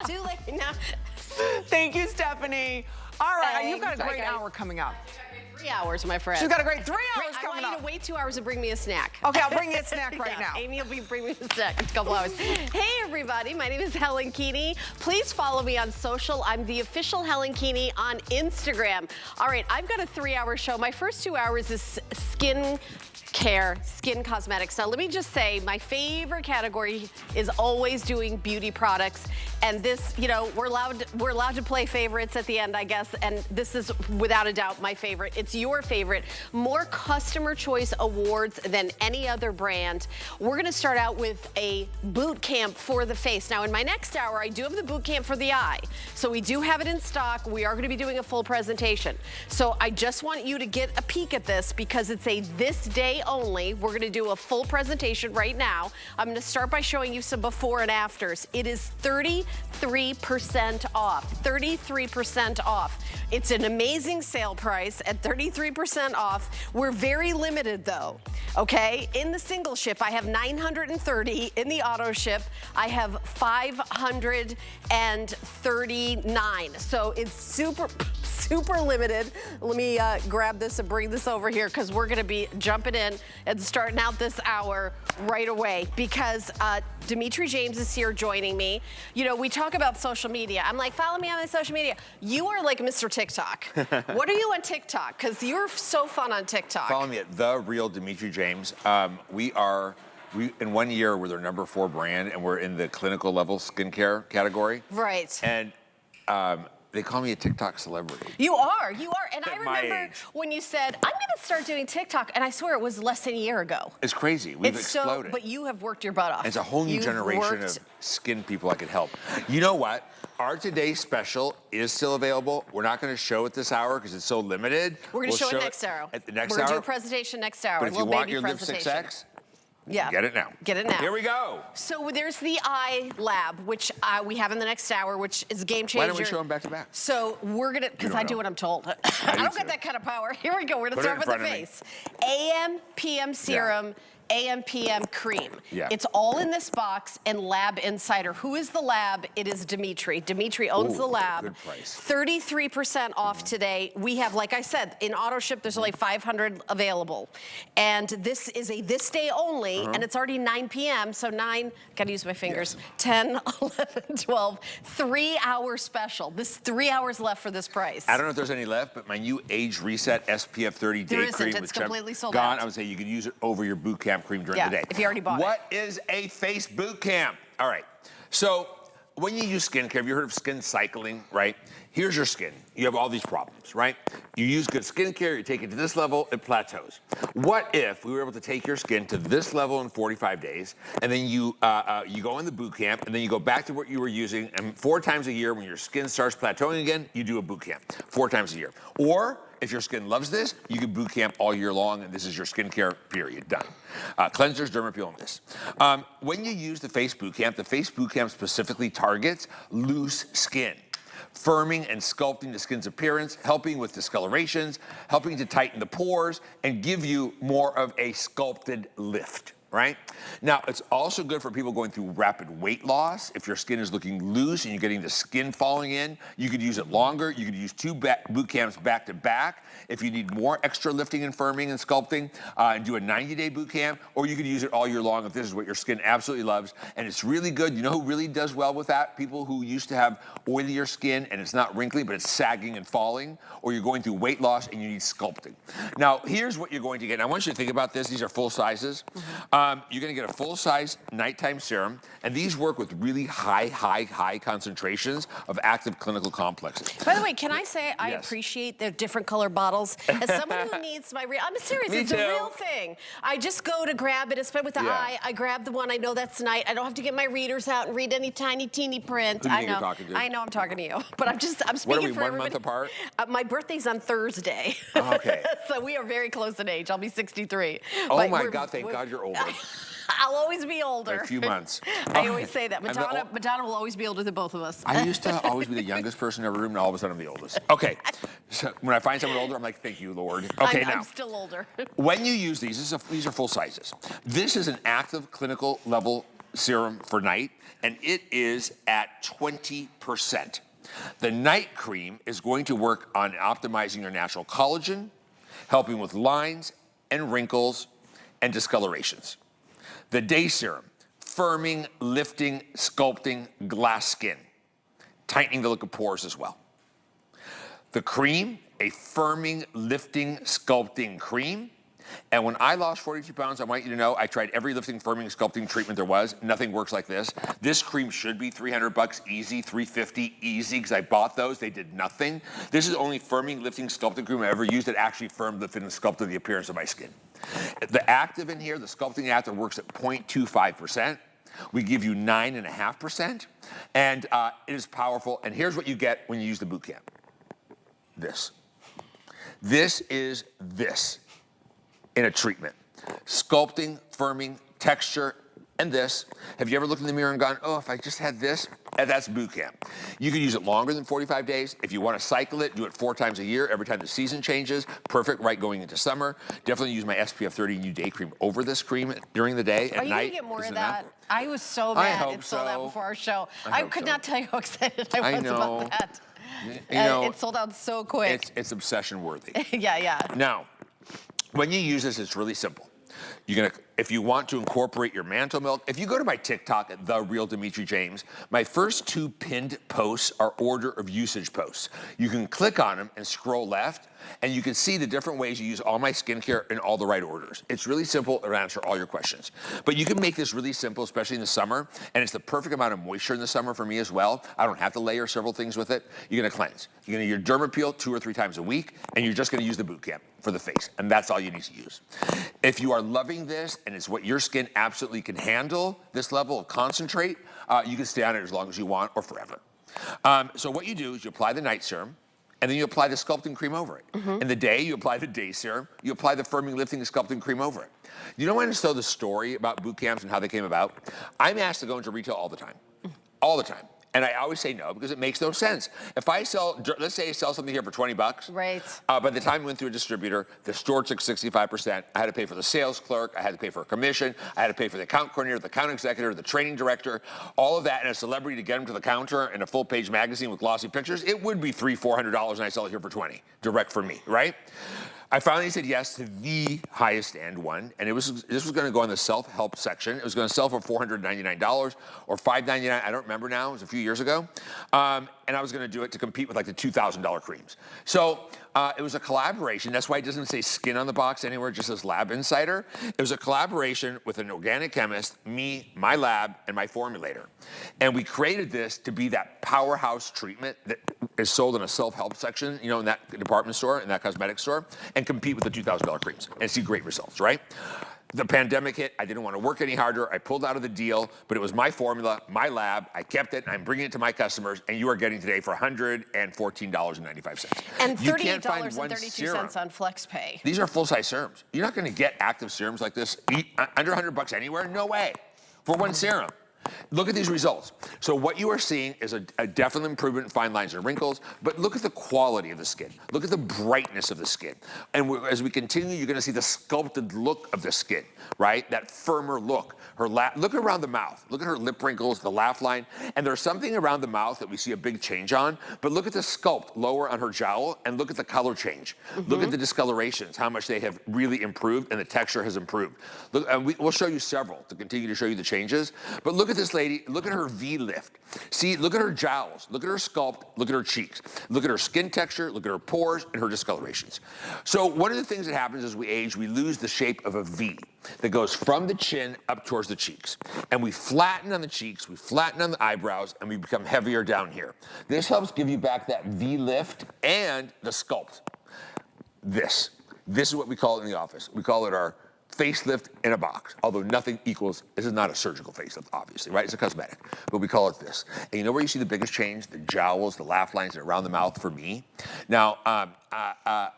Too late now. Thank you, Stephanie. All right, Thanks. you've got a great Okay. hour coming up. 3 hours, my friend. She's got a great 3 hours I coming want you up. to wait 2 hours and bring me a snack. Okay, I'll bring you a snack right Yeah, now. Amy will be bringing me a snack in a couple hours. Hey, everybody. My name is Helen Keeney. Please follow me on social. I'm the official Helen Keeney on Instagram. All right, I've got a 3-hour show. My first 2 hours is skin care, skin cosmetics. Now, let me just say, my favorite category is always doing beauty products. And this, you know, we're allowed to play favorites at the end, I guess. And this is, without a doubt, my favorite. It's your favorite. More customer choice awards than any other brand. We're going to start out with a boot camp for the face. Now, in my next hour, I do have the boot camp for the eye. So we do have it in stock. We are going to be doing a full presentation. So I just want you to get a peek at this because it's a this day only. We're going to do a full presentation right now. I'm going to start by showing you some before and afters. It is 33% off. 33% off. It's an amazing sale price at 33% off. We're very limited though, okay? In the single ship, I have 930. In the auto ship, I have 539. So it's super limited. Let me grab this and bring this over here because we're gonna be jumping in and starting out this hour right away because Dimitri James is here joining me. You know, we talk about social media. I'm like, follow me on my social media. You are like Mr. TikTok. What are you on TikTok? Because you're so fun on TikTok. Follow me at The Real Dimitri James. We in 1 year, we're their #4 brand, and we're in the clinical level skincare category. Right. And they call me a TikTok celebrity. You are. And I At my remember age. when you said, I'm going to start doing TikTok, and I swear it was less than a year ago. It's crazy. We've exploded. But you have worked your butt off. It's a whole new generation of skin people I could help. You know what? Our today's special is still available. We're not going to show it this hour because it's so limited. We're going to show it next hour. At the next We're hour. going to do a presentation next hour. But if you want your lipstick sex, yeah. get it now. Get it now. Here we go. So there's the eye lab, which we have in the next hour, which is a game changer. Why don't we show them back to back? So we're gonna, because I do what I'm told. I don't got that kind of power. Here we go. We're gonna start with the face. AM, PM serum. AM, PM cream. Yeah. It's all in this box and Lab Insider. Who is the lab? It is Dimitri. Dimitri owns the lab. Good price. 33% off today. We have, like I said, in auto ship, there's only 500 available. And this is a this day only, and it's already 9 p.m. So 9, gotta use my fingers, 10, 11, 12, 3-hour special. This 3 hours left for this price. I don't know if there's any left, but my new age reset SPF 30 There day isn't. cream It's with completely sold gone. out. I would say you could use it over your boot camp cream during the day. If you already bought it. What is a face boot camp? All right. So when you use skincare, have you heard of skin cycling, right? Here's your skin. You have all these problems, right? You use good skincare, you take it to this level, it plateaus. What if we were able to take your skin to this level in 45 days, and then you go in the boot camp, and then you go back to what you were using, and 4 times a year when your skin starts plateauing again, you do a boot camp 4 times a year. Or if your skin loves this, you can boot camp all year long, and this is your skincare period, done. Cleansers, dermapeel, and this. When you use the face boot camp specifically targets loose skin, firming and sculpting the skin's appearance, helping with discolorations, helping to tighten the pores, and give you more of a sculpted lift. Right? Now, it's also good for people going through rapid weight loss. If your skin is looking loose and you're getting the skin falling in, you could use it longer. You could use 2 boot camps back to back. If you need more extra lifting and firming and sculpting, and do a 90-day boot camp, or you could use it all year long if this is what your skin absolutely loves. And it's really good. You know who really does well with that? People who used to have oilier skin and it's not wrinkly, but it's sagging and falling, or you're going through weight loss and you need sculpting. Now, here's what you're going to get. And I want you to think about this. These are full sizes. You're going to get a full-size nighttime serum, and these work with really high concentrations of active clinical complexes. By the way, can I say I Yes. appreciate the different color bottles? As someone who needs my I'm serious, Me it's too. a real thing. I just go to grab it, especially with the eye. I grab the one I know that's night. I don't have to get my readers out and read any tiny, teeny print. Who do you I think know. you're talking to? I know I'm talking to you, but I'm speaking What are we, for 1 everybody. month apart? My birthday's on Thursday. Oh, okay. So we are very close in age. I'll be 63. Oh But my God, thank God you're older. I'll always be older. In a few months. I always say that. I'm the Madonna will always be older than both of us. I used to always be the youngest person in every room, and all of a sudden I'm the oldest. Okay, so when I find someone older, I'm like, thank you, Lord. Okay, I'm now. still older. When you use these are full sizes. This is an active clinical level serum for night, and it is at 20%. The night cream is going to work on optimizing your natural collagen, helping with lines and wrinkles and discolorations. The day serum, firming, lifting, sculpting glass skin, tightening the look of pores as well. The cream, a firming, lifting, sculpting cream. And when I lost 42 pounds, I want you to know I tried every lifting, firming, sculpting treatment there was. Nothing works like this. This cream should be $300 easy, $350 easy, because I bought those. They did nothing. This is only firming, lifting, sculpting cream I ever used that actually firmed, lifted, and sculpted the appearance of my skin. The active in here, the sculpting active, works at 0.25%. We give you 9.5%, and it is powerful. And here's what you get when you use the boot camp. This. This is this in a treatment. Sculpting, firming, texture, and this. Have you ever looked in the mirror and gone, oh, if I just had this? That's boot camp. You can use it longer than 45 days. If you want to cycle it, do it 4 times a year, every time the season changes. Perfect right going into summer. Definitely use my SPF 30 new day cream over this cream during the day. At Are you night, going to get more is of enough. that? I was so mad hope it sold out so. before our show. I I hope could so. not tell you how excited I was know. about that. You know, It sold out so quick. it's obsession worthy. Yeah. Now, when you use this, it's really simple. If you want to incorporate your mantle milk, if you go to my TikTok at The Real Dimitri James, my first 2 pinned posts are order of usage posts. You can click on them and scroll left, and you can see the different ways you use all my skincare in all the right orders. It's really simple. It'll answer all your questions. But you can make this really simple, especially in the summer, and it's the perfect amount of moisture in the summer for me as well. I don't have to layer several things with it. You're gonna cleanse. You're gonna your Dermapeel 2 or 3 times a week, and you're just gonna use the boot camp for the face, and that's all you need to use. If you are loving this, and it's what your skin absolutely can handle, this level of concentrate, you can stay on it as long as you want or forever. So what you do is you apply the night serum, and then you apply the sculpting cream over it. In the day, you apply the day serum. You apply the firming, lifting, and sculpting cream over it. You know when I tell the story about boot camps and how they came about? I'm asked to go into retail all the time. All the time. And I always say no because it makes no sense. If I sell, let's say I sell something here for 20 bucks. Right. By the time it went through a distributor, the store took 65%. I had to pay for the sales clerk. I had to pay for a commission. I had to pay for the account coordinator, the account executive, the training director, all of that, and a celebrity to get them to the counter in a full-page magazine with glossy pictures. It would be $300-400, and I sell it here for 20, direct from me, right? I finally said yes to the highest end one, and this was going to go in the self-help section. It was going to sell for $499 or $599. I don't remember now. It was a few years ago, and I was going to do it to compete with like the $2,000 creams. So it was a collaboration. That's why it doesn't say Skinn on the box anywhere. It just says Lab Insider. It was a collaboration with an organic chemist, me, my lab, and my formulator, and we created this to be that powerhouse treatment that is sold in a self-help section, you know, in that department store, in that cosmetic store, and compete with the $2,000 creams and see great results, right? The pandemic hit. I didn't want to work any harder. I pulled out of the deal, but it was my formula, my lab. I kept it, and I'm bringing it to my customers, and you are getting today for $114.95. And You can't find one serum. $38.32 on FlexPay. These are full-size serums. You're not going to get active serums like this under $100 anywhere. No way. For one serum. Look at these results. So what you are seeing is a definite improvement in fine lines and wrinkles, but look at the quality of the skin. Look at the brightness of the skin. And as we continue, you're gonna see the sculpted look of the skin, right? That firmer look. Look around the mouth. Look at her lip wrinkles, the laugh line. And there's something around the mouth that we see a big change on, but look at the sculpt lower on her jowl and look at the color change. Look at the discolorations, how much they have really improved and the texture has improved. Look, and we'll show you several to continue to show you the changes, but look at this lady, look at her V lift. See, look at her jowls, look at her sculpt, look at her cheeks, look at her skin texture, look at her pores and her discolorations. So one of the things that happens as we age, we lose the shape of a V that goes from the chin up towards the cheeks. And we flatten on the cheeks, we flatten on the eyebrows, and we become heavier down here. This helps give you back that V lift and the sculpt. This is what we call it in the office. We call it our facelift in a box, although nothing equals, this is not a surgical facelift, obviously, right? It's a cosmetic, but we call it this. And you know where you see the biggest change? The jowls, the laugh lines, and around the mouth for me. Now,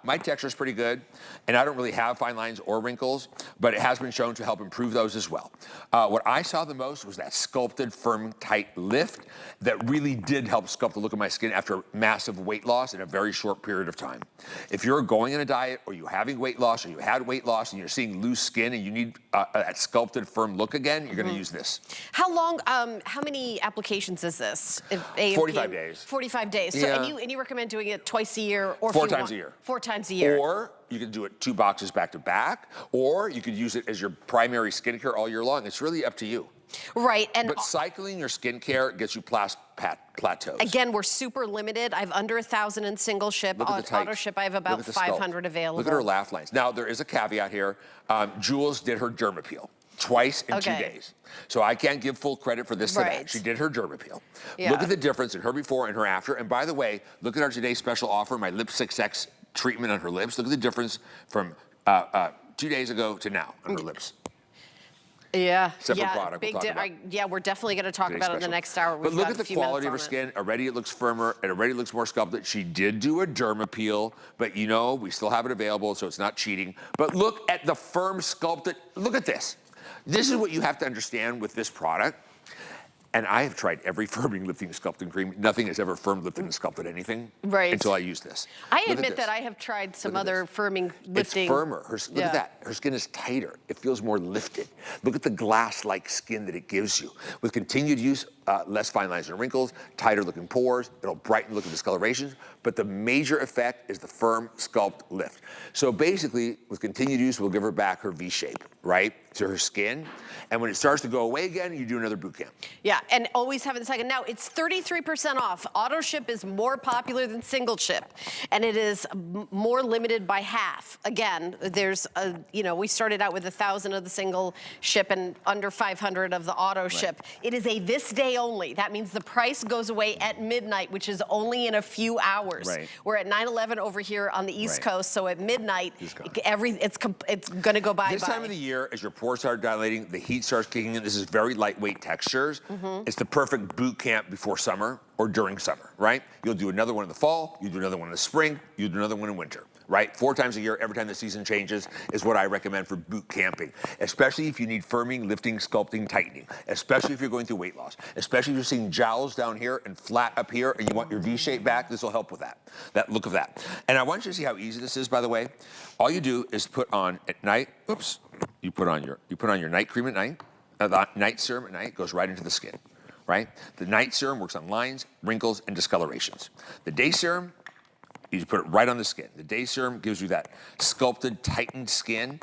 my texture is pretty good, and I don't really have fine lines or wrinkles, but it has been shown to help improve those as well. What I saw the most was that sculpted, firm, tight lift that really did help sculpt the look of my skin after massive weight loss in a very short period of time. If you're going on a diet, or you're having weight loss, or you had weight loss, and you're seeing loose skin, and you need that sculpted, firm look again, you're gonna use this. How long, how many applications is this? 45 days. 45 days. So, Yeah. and you recommend doing it twice a year or 4 times a year. 4 times a year. Or you can do it 2 boxes back to back, or you could use it as your primary skincare all year long. It's really up to you. Right. And But cycling your skincare gets you plateaus. again, we're super limited. I've under 1,000 in single ship. Look at On the tight. auto ship, I have Look about at the 500 sculpt. available. Look at her laugh lines. Now, there is a caveat here. Jules did her derm appeal twice in 2 days. So I can't give full credit for this today. Right. She did her derm appeal. Yeah. Look at the difference in her before and her after. And by the way, look at our today's special offer, my Lip 6X treatment on her lips. Look at the difference from 2 days ago to now on her lips. Yeah. Separate yeah, product we'll big talk about. yeah, we're definitely going to talk Today's about it in the special. next hour. But We've look got at the a few quality of her minutes on it. skin. Already it looks firmer. It already looks more sculpted. She did do a derm appeal, but you know, we still have it available, so it's not cheating. But look at the firm sculpted. Look at this. This is what you have to understand with this product. And I have tried every firming, lifting, sculpting cream. Nothing has ever firmed, lifted, and sculpted anything until I use this. I Look at admit this. that I have tried some Look at other this. firming, lifting. It's firmer. Look at that. Her skin is tighter. It feels more lifted. Look at the glass-like skin that it gives you. With continued use, less fine lines and wrinkles, tighter looking pores. It'll brighten the look of discolorations. But the major effect is the firm sculpt lift. So basically, with continued use, we'll give her back her V shape, right, to her skin. And when it starts to go away again, you do another boot camp. Yeah, and always have it in second. Now, it's 33% off. Auto ship is more popular than single ship, and it is more limited by half. Again, there's a, you know, we started out with 1,000 of the single ship and under 500 of the auto ship. It is a this day only. That means the price goes away at midnight, which is only in a few hours. Right. We're at 9/11 over here on the East Right. Coast, so at midnight, It's gone. it's going to go bye-bye. This time of the year, as your pores start dilating, the heat starts kicking in. This is very lightweight textures. It's the perfect boot camp before summer or during summer, right? You'll do another one in the fall, you do another one in the spring, you do another one in winter, right? 4 times a year, every time the season changes, is what I recommend for boot camping, especially if you need firming, lifting, sculpting, tightening, especially if you're going through weight loss, especially if you're seeing jowls down here and flat up here and you want your V shape back, this will help with that look of that. And I want you to see how easy this is, by the way. All you do is put on at night, you put on your night cream at night, the night serum at night goes right into the skin, right? The night serum works on lines, wrinkles, and discolorations. The day serum, you just put it right on the skin. The day serum gives you that sculpted, tightened skin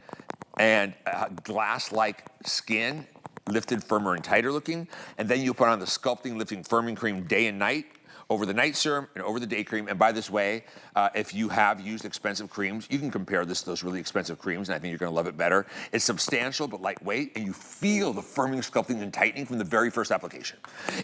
and glass-like skin, lifted, firmer, and tighter looking. And then you put on the sculpting, lifting, firming cream day and night over the night serum and over the day cream. And by this way, if you have used expensive creams, you can compare this to those really expensive creams, and I think you're gonna love it better. It's substantial but lightweight, and you feel the firming, sculpting, and tightening from the very first application.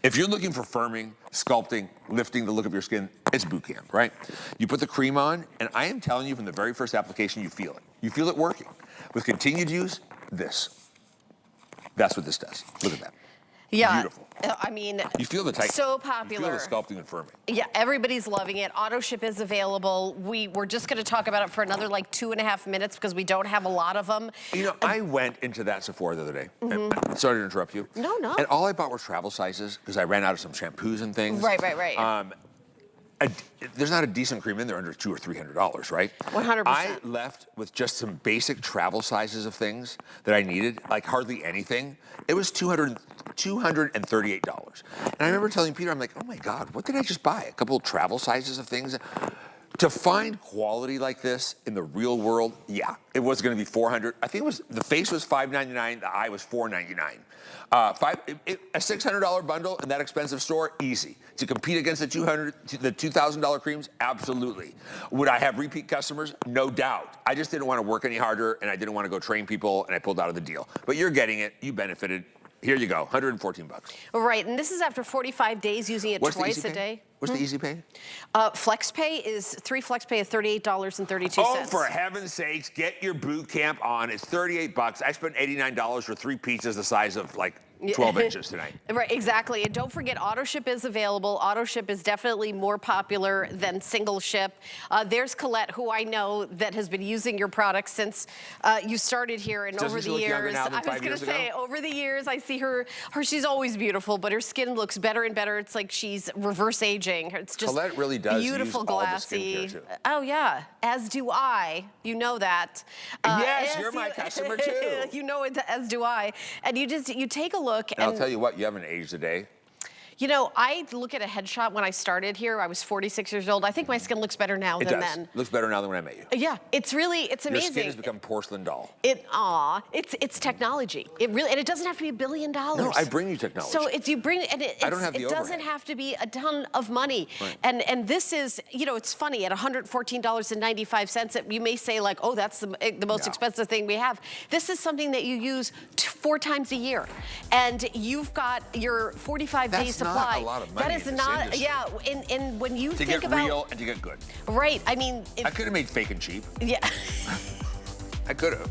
If you're looking for firming, sculpting, lifting the look of your skin, it's boot camp, right? You put the cream on, and I am telling you from the very first application, you feel it. You feel it working. With continued use, that's what this does. Look at that. Yeah. Beautiful. I mean, You feel the tightening. so popular. You feel the sculpting and firming. Yeah, everybody's loving it. Auto ship is available. We're just going to talk about it for another like 2.5 minutes because we don't have a lot of them. You know, I went into that Sephora the other day. Sorry to interrupt you. No, no. And all I bought were travel sizes because I ran out of some shampoos and things. Right. There's not a decent cream in there under $200 or $300, right? 100%. I left with just some basic travel sizes of things that I needed, like hardly anything. It was $238. And I remember telling Peter, I'm like, oh my God, what did I just buy? A couple of travel sizes of things. To find quality like this in the real world, yeah, it was going to be $400. I think the face was $599, the eye was $499. A $600 bundle in that expensive store, easy. To compete against the $2,000 creams, absolutely. Would I have repeat customers? No doubt. I just didn't want to work any harder, and I didn't want to go train people, and I pulled out of the deal. But you're getting it. You benefited. Here you go, $114. Right, and this is after 45 days using it What's the twice easy a pay? day. What's the easy pay? Flex pay is, 3 flex pay is $38.32. Oh, for heaven's sakes, get your boot camp on. It's 38 bucks. I spent $89 for 3 pizzas the size of like 12 inches tonight. Right, exactly. And don't forget, auto ship is available. Auto ship is definitely more popular than single ship. There's Colette, who I know that has been using your products since you started here, and over the years, I was going to say, over the years, I see her. She's always beautiful, but her skin looks better and better. It's like she's reverse aging. It's just Colette really does beautiful, use all the glassy. skincare too. Oh yeah, as do I. You know that. Yes, you're my customer too. You know it, as do I. And you take a look. And I'll tell you what, you haven't aged a day. You know, I look at a headshot when I started here. I was 46 years old. I think my skin looks better now than then. Looks better now than when I met you. Yeah, it's amazing. Your skin has become porcelain doll. It's technology. And it doesn't have to be $1 billion. No, I bring you technology. So you bring, and I don't have the it doesn't overhead. have to be a ton of money. Right. And this is, you know, it's funny, at $114.95, you may say like, oh, that's the most expensive thing we have. This is something that you use 4 times a year. And you've got your 45-day supply. That's not a lot of money. That is not, yeah, and when you think about— To get real and to get good. Right, I mean— I could have made fake and cheap. Yeah. I could have.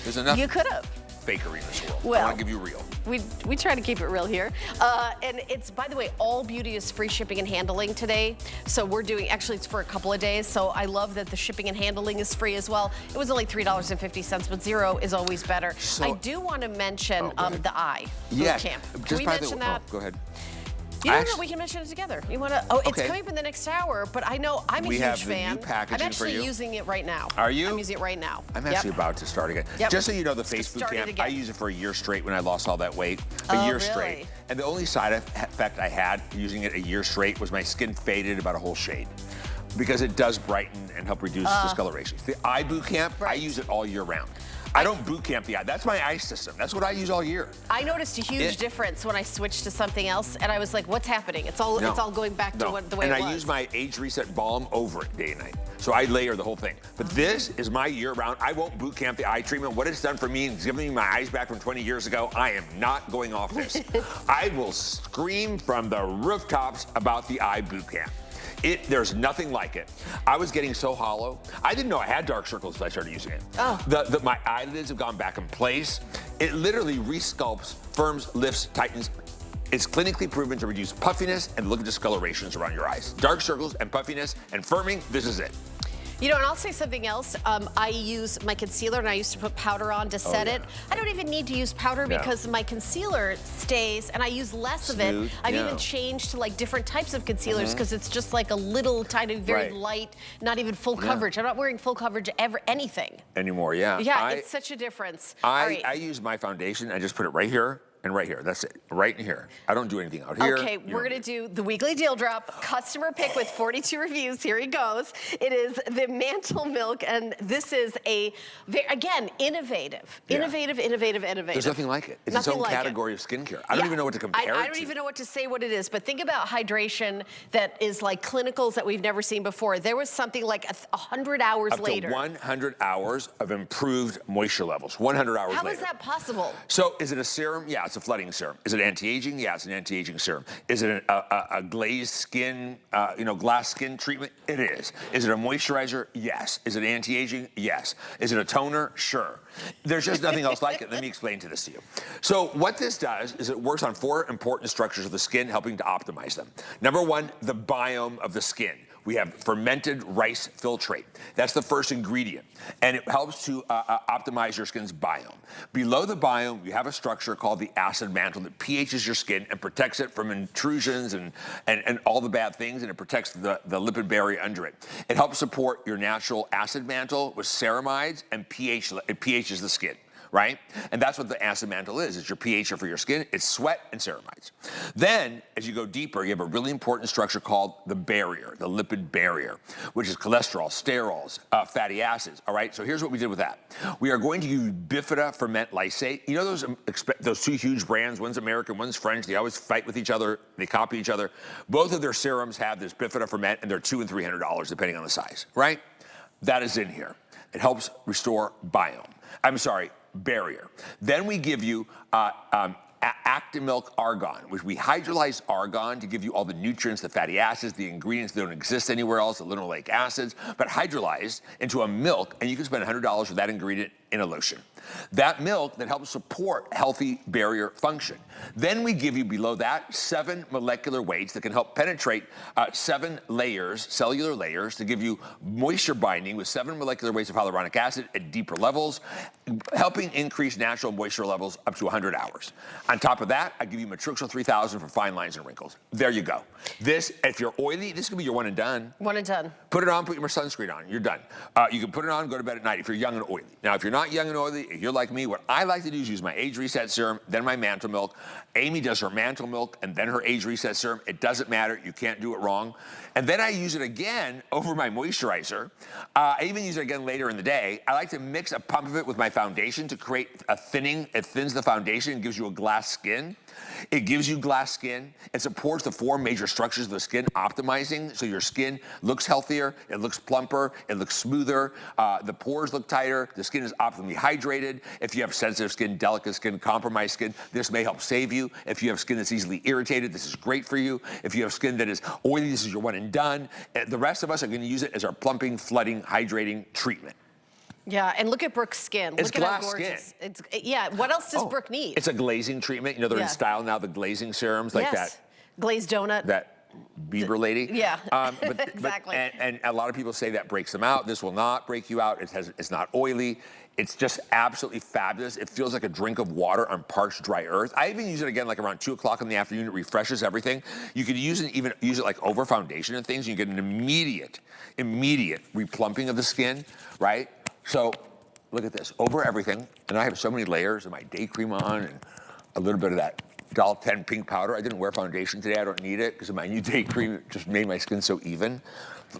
There's enough You could have. fakery in this world. Well, I want to give you real. We try to keep it real here. And it's, by the way, all beauty is free shipping and handling today. So we're doing, actually it's for a couple of days. So I love that the shipping and handling is free as well. It was only $3.50, but 0 is always better. So, I do want to mention the eye boot camp. Can we mention that? Go ahead. You know what? We can mention it together. You want to? Oh, it's Okay. coming up in the next hour, but I know I'm a huge fan. We have the new packaging I'm actually for you. using it right now. Are you? I'm using it right now. I'm actually about to start again. Yep. Just so you know, the Facebook camp, I used it for a year straight when I lost all that weight. A year straight. And the only side effect I had using it a year straight was my skin faded about a whole shade, because it does brighten and help reduce discoloration. The eye boot camp, I use it all year round. I don't boot camp the eye. That's my eye system. That's what I use all year. I noticed a huge difference when I switched to something else, and I was like, what's happening? It's all going back to the way it was. And I use my age reset balm over it day and night. So I layer the whole thing. But this is my year round. I won't boot camp the eye treatment. What it's done for me and giving me my eyes back from 20 years ago, I am not going off this. I will scream from the rooftops about the eye boot camp. There's nothing like it. I was getting so hollow. I didn't know I had dark circles until I started using it. My eyelids have gone back in place. It literally resculpts, firms, lifts, tightens. It's clinically proven to reduce puffiness and look at discolorations around your eyes. Dark circles and puffiness and firming, this is it. You know, and I'll say something else. I use my concealer, and I used to put powder on to set it. I don't even need to use powder because my concealer stays, and I use less of it. I've even changed to like different types of concealers because it's just like a little tiny, very light, not even full coverage. I'm not wearing full coverage anything. Anymore, yeah. Yeah, it's such a difference. I use my foundation. I just put it right here and right here. That's it, right in here. I don't do anything out here. Okay, we're gonna do the weekly deal drop, customer pick with 42 reviews. Here he goes. It is the Mantle Milk, and this is again, innovative. Innovative. There's nothing like it. It's its own category of skincare. I don't even know what to compare it to. I don't even know what to say what it is, but think about hydration that is like clinicals that we've never seen before. There was something like 100 hours later. Up to 100 hours of improved moisture levels. 100 hours later. How is that possible? So is it a serum? Yeah, it's a flooding serum. Is it anti-aging? Yeah, it's an anti-aging serum. Is it a glazed skin, glass skin treatment? It is. Is it a moisturizer? Yes. Is it anti-aging? Yes. Is it a toner? Sure. There's just nothing else like it. Let me explain this to you. So what this does is it works on 4 important structures of the skin, helping to optimize them. Number 1, the biome of the skin. We have fermented rice filtrate. That's the first ingredient, and it helps to optimize your skin's biome. Below the biome, you have a structure called the acid mantle that pHs your skin and protects it from intrusions and all the bad things, and it protects the lipid barrier under it. It helps support your natural acid mantle with ceramides, and it pHs the skin. Right? And that's what the acid mantle is. It's your pH for your skin. It's sweat and ceramides. Then, as you go deeper, you have a really important structure called the barrier, the lipid barrier, which is cholesterol, sterols, fatty acids. All right? So here's what we did with that. We are going to use Bifida ferment lysate. You know those 2 huge brands, one's American, one's French. They always fight with each other. They copy each other. Both of their serums have this Bifida ferment, and they're $200 and $300 depending on the size. Right? That is in here. It helps restore biome. I'm sorry, barrier. Then we give you Actimilk Argan, which we hydrolyze argan to give you all the nutrients, the fatty acids, the ingredients that don't exist anywhere else, the linoleic acids, but hydrolyzed into a milk, and you can spend $100 for that ingredient in a lotion. That milk that helps support healthy barrier function. Then we give you below that 7 molecular weights that can help penetrate 7 layers, cellular layers, to give you moisture binding with 7 molecular weights of hyaluronic acid at deeper levels, helping increase natural moisture levels up to 100 hours. On top of that, I give you Matrixyl 3000 for fine lines and wrinkles. There you go. This, if you're oily, this could be your one and done. One and done. Put it on, put your sunscreen on, you're done. You can put it on, go to bed at night if you're young and oily. Now, if you're not young and oily, if you're like me, what I like to do is use my age reset serum, then my mantle milk. Amy does her mantle milk and then her age reset serum. It doesn't matter, you can't do it wrong. And then I use it again over my moisturizer. I even use it again later in the day. I like to mix a pump of it with my foundation to create a thinning. It thins the foundation and gives you a glass skin. It gives you glass skin. It supports the 4 major structures of the skin, optimizing so your skin looks healthier, it looks plumper, it looks smoother, the pores look tighter, the skin is optimally hydrated. If you have sensitive skin, delicate skin, compromised skin, this may help save you. If you have skin that's easily irritated, this is great for you. If you have skin that is oily, this is your one and done. The rest of us are going to use it as our plumping, flooding, hydrating treatment. Yeah, and look at Brooke's skin. It's look at how glass gorgeous. skin. Yeah, what else does Brooke need? It's a glazing treatment. You know, they're in style now, the glazing serums like that. Glazed donut. That Bieber lady. Yeah, but, exactly. And a lot of people say that breaks them out. This will not break you out. It's not oily. It's just absolutely fabulous. It feels like a drink of water on parched, dry earth. I even use it again like around 2 o'clock in the afternoon. It refreshes everything. You could use it like over foundation and things. You get an immediate replumping of the skin, right? So look at this, over everything. And I have so many layers of my day cream on and a little bit of that Doll 10 pink powder. I didn't wear foundation today. I don't need it because of my new day cream. It just made my skin so even.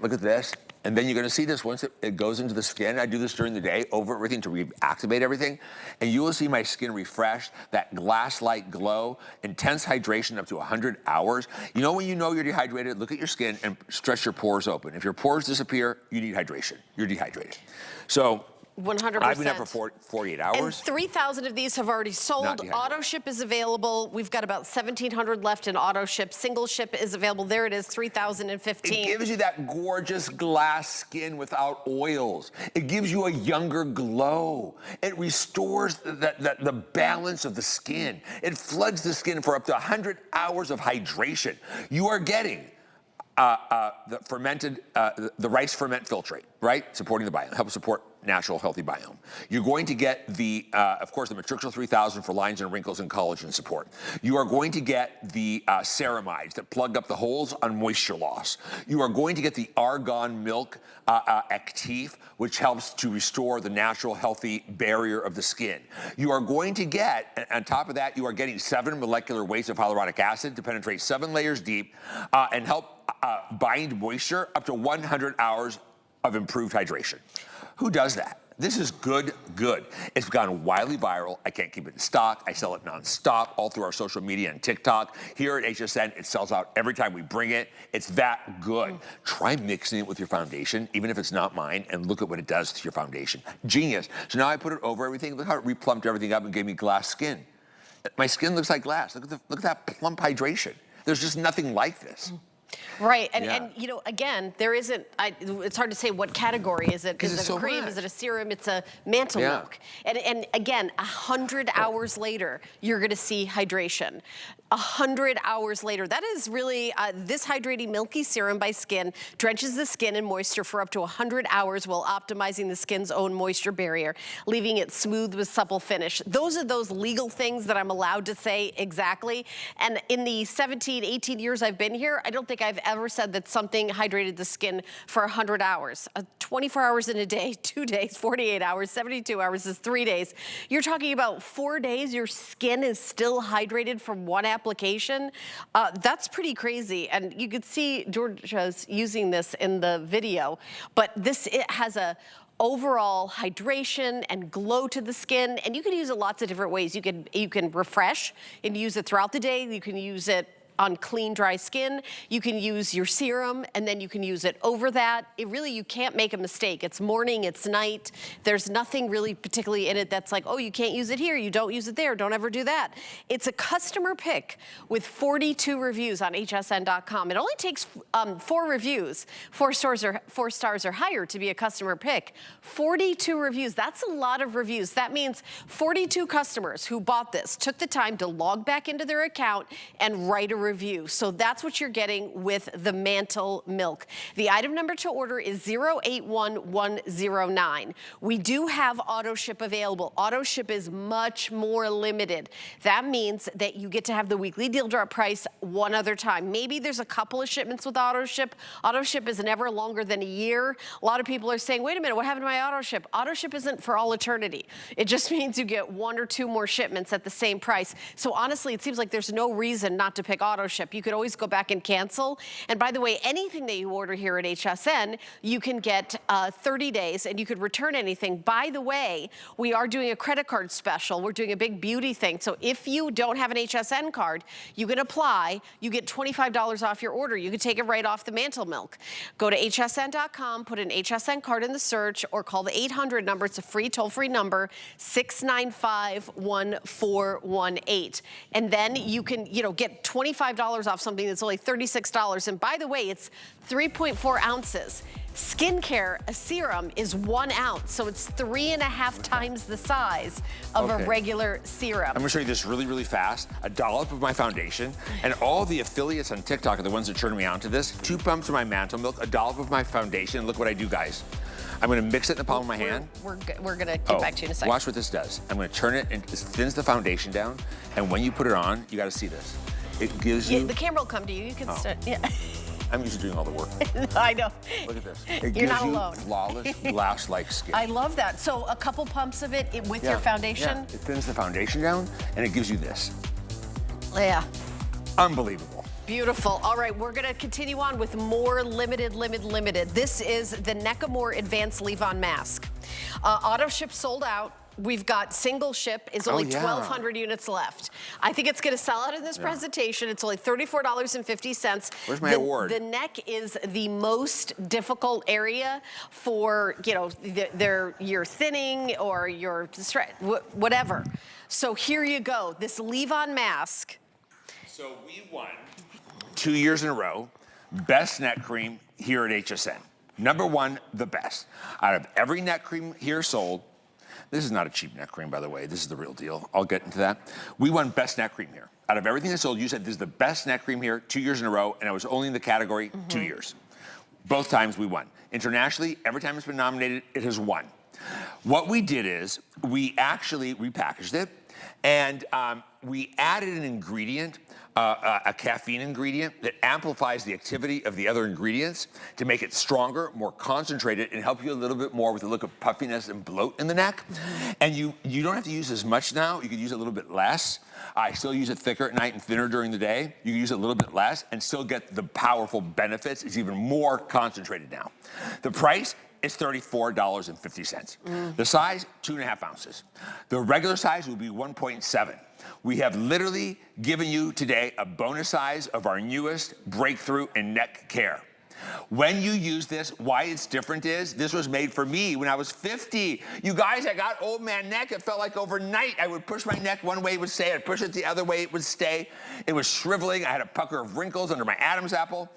Look at this. And then you're gonna see this once it goes into the skin. I do this during the day over everything to reactivate everything. And you will see my skin refreshed, that glass-like glow, intense hydration up to 100 hours. You know when you know you're dehydrated, look at your skin and stretch your pores open. If your pores disappear, you need hydration. You're dehydrated. So 100%. I've been up for 48 hours. And 3,000 of these have already sold. Auto ship is available. We've got about 1,700 left in auto ship. Single ship is available. There it is, 3,015. It gives you that gorgeous glass skin without oils. It gives you a younger glow. It restores the balance of the skin. It floods the skin for up to 100 hours of hydration. You are getting the fermented, the rice ferment filtrate, right? Supporting the biome, helps support natural, healthy biome. You're going to get the, of course, the Matrixyl 3000 for lines and wrinkles and collagen support. You are going to get the ceramides that plug up the holes on moisture loss. You are going to get the argan milk active, which helps to restore the natural, healthy barrier of the skin. You are going to get, on top of that, you are getting 7 molecular weights of hyaluronic acid to penetrate 7 layers deep and help bind moisture up to 100 hours of improved hydration. Who does that? This is good. It's gone wildly viral. I can't keep it in stock. I sell it nonstop all through our social media and TikTok. Here at HSN, it sells out every time we bring it. It's that good. Try mixing it with your foundation, even if it's not mine, and look at what it does to your foundation. Genius. So now I put it over everything. Look how it replumped everything up and gave me glass skin. My skin looks like glass. Look at that plump hydration. There's just nothing like this. Right, and you know, again, there isn't, it's hard to say what category is it. Is it a cream, is it a serum, it's a mantle milk. And again, 100 hours later, you're gonna see hydration. 100 hours later, that is really, this hydrating milky serum by Skinn drenches the skin in moisture for up to 100 hours while optimizing the skin's own moisture barrier, leaving it smooth with supple finish. Those are those legal things that I'm allowed to say exactly. And in the 17, 18 years I've been here, I don't think I've ever said that something hydrated the skin for 100 hours. 24 hours in a day, 2 days, 48 hours, 72 hours is 3 days. You're talking about 4 days, your skin is still hydrated from one application. That's pretty crazy. And you could see Georgia's using this in the video, but it has a overall hydration and glow to the skin, and you can use it lots of different ways. You can refresh and use it throughout the day. You can use it on clean, dry skin. You can use your serum, and then you can use it over that. It really, you can't make a mistake. It's morning, it's night. There's nothing really particularly in it that's like, oh, you can't use it here, you don't use it there, don't ever do that. It's a customer pick with 42 reviews on hsn.com. It only takes 4 reviews, 4 stars or higher to be a customer pick. 42 reviews, that's a lot of reviews. That means 42 customers who bought this took the time to log back into their account and write a review. So that's what you're getting with the Mantle Milk. The item number to order is 081109. We do have auto ship available. Auto ship is much more limited. That means that you get to have the weekly deal drop price one other time. Maybe there's a couple of shipments with auto ship. Auto ship is never longer than a year. A lot of people are saying, wait a minute, what happened to my auto ship? Auto ship isn't for all eternity. It just means you get 1 or 2 more shipments at the same price. So honestly, it seems like there's no reason not to pick auto ship. You could always go back and cancel. And by the way, anything that you order here at HSN, you can get 30 days and you could return anything. By the way, we are doing a credit card special. We're doing a big beauty thing. So if you don't have an HSN card, you can apply. You get $25 off your order. You can take it right off the Mantle Milk. Go to hsn.com, put an HSN card in the search, or call the 800 number. It's a free toll-free number, 695-1418. And then you can, get $25 off something that's only $36. And by the way, it's 3.4 ounces. Skincare, a serum, is 1 ounce, so it's 3.5 times the size of a regular serum. I'm gonna show you this really, really fast. A dollop of my foundation, and all the affiliates on TikTok are the ones that turned me on to this. 2 pumps of my Mantle Milk, a dollop of my foundation. Look what I do, guys. I'm gonna mix it in the palm of my hand. We're gonna get back to you in a second. Watch what this does. I'm gonna turn it, and it thins the foundation down, and when you put it on, you gotta see this. It gives you... the camera will come to you. You can start, I'm used to doing all the work. I know. Look at this. You're not alone. It gives you flawless, glass-like skin. I love that. So a couple pumps of it with your foundation? Yeah. It thins the foundation down, and it gives you this. Yeah. Unbelievable. Beautiful. All right, we're gonna continue on with more limited. This is the Neckamore Advanced Leave-On Mask. Auto ship sold out. We've got single ship is only 1,200 units left. I think it's gonna sell out in this presentation. It's only $34.50. Where's my award? The neck is the most difficult area for, your thinning or your whatever. So here you go, this leave-on mask. So we won 2 years in a row, best neck cream here at HSN. Number 1, the best. Out of every neck cream here sold, this is not a cheap neck cream, by the way. This is the real deal. I'll get into that. We won best neck cream here. Out of everything that sold, you said this is the best neck cream here 2 years in a row, and I was only in the category 2 years. Both times we won. Internationally, every time it's been nominated, it has won. What we did is we actually repackaged it, and we added an ingredient, a caffeine ingredient that amplifies the activity of the other ingredients to make it stronger, more concentrated, and help you a little bit more with the look of puffiness and bloat in the neck. And you don't have to use as much now. You can use a little bit less. I still use it thicker at night and thinner during the day. You can use it a little bit less and still get the powerful benefits. It's even more concentrated now. The price is $34.50. The size, 2.5 ounces. The regular size will be 1.7. We have literally given you today a bonus size of our newest breakthrough in neck care. When you use this, why it's different is this was made for me when I was 50. You guys, I got old man neck. It felt like overnight. I would push my neck one way, it would stay. I'd push it the other way, it would stay. It was shriveling. I had a pucker of wrinkles under my Adam's apple.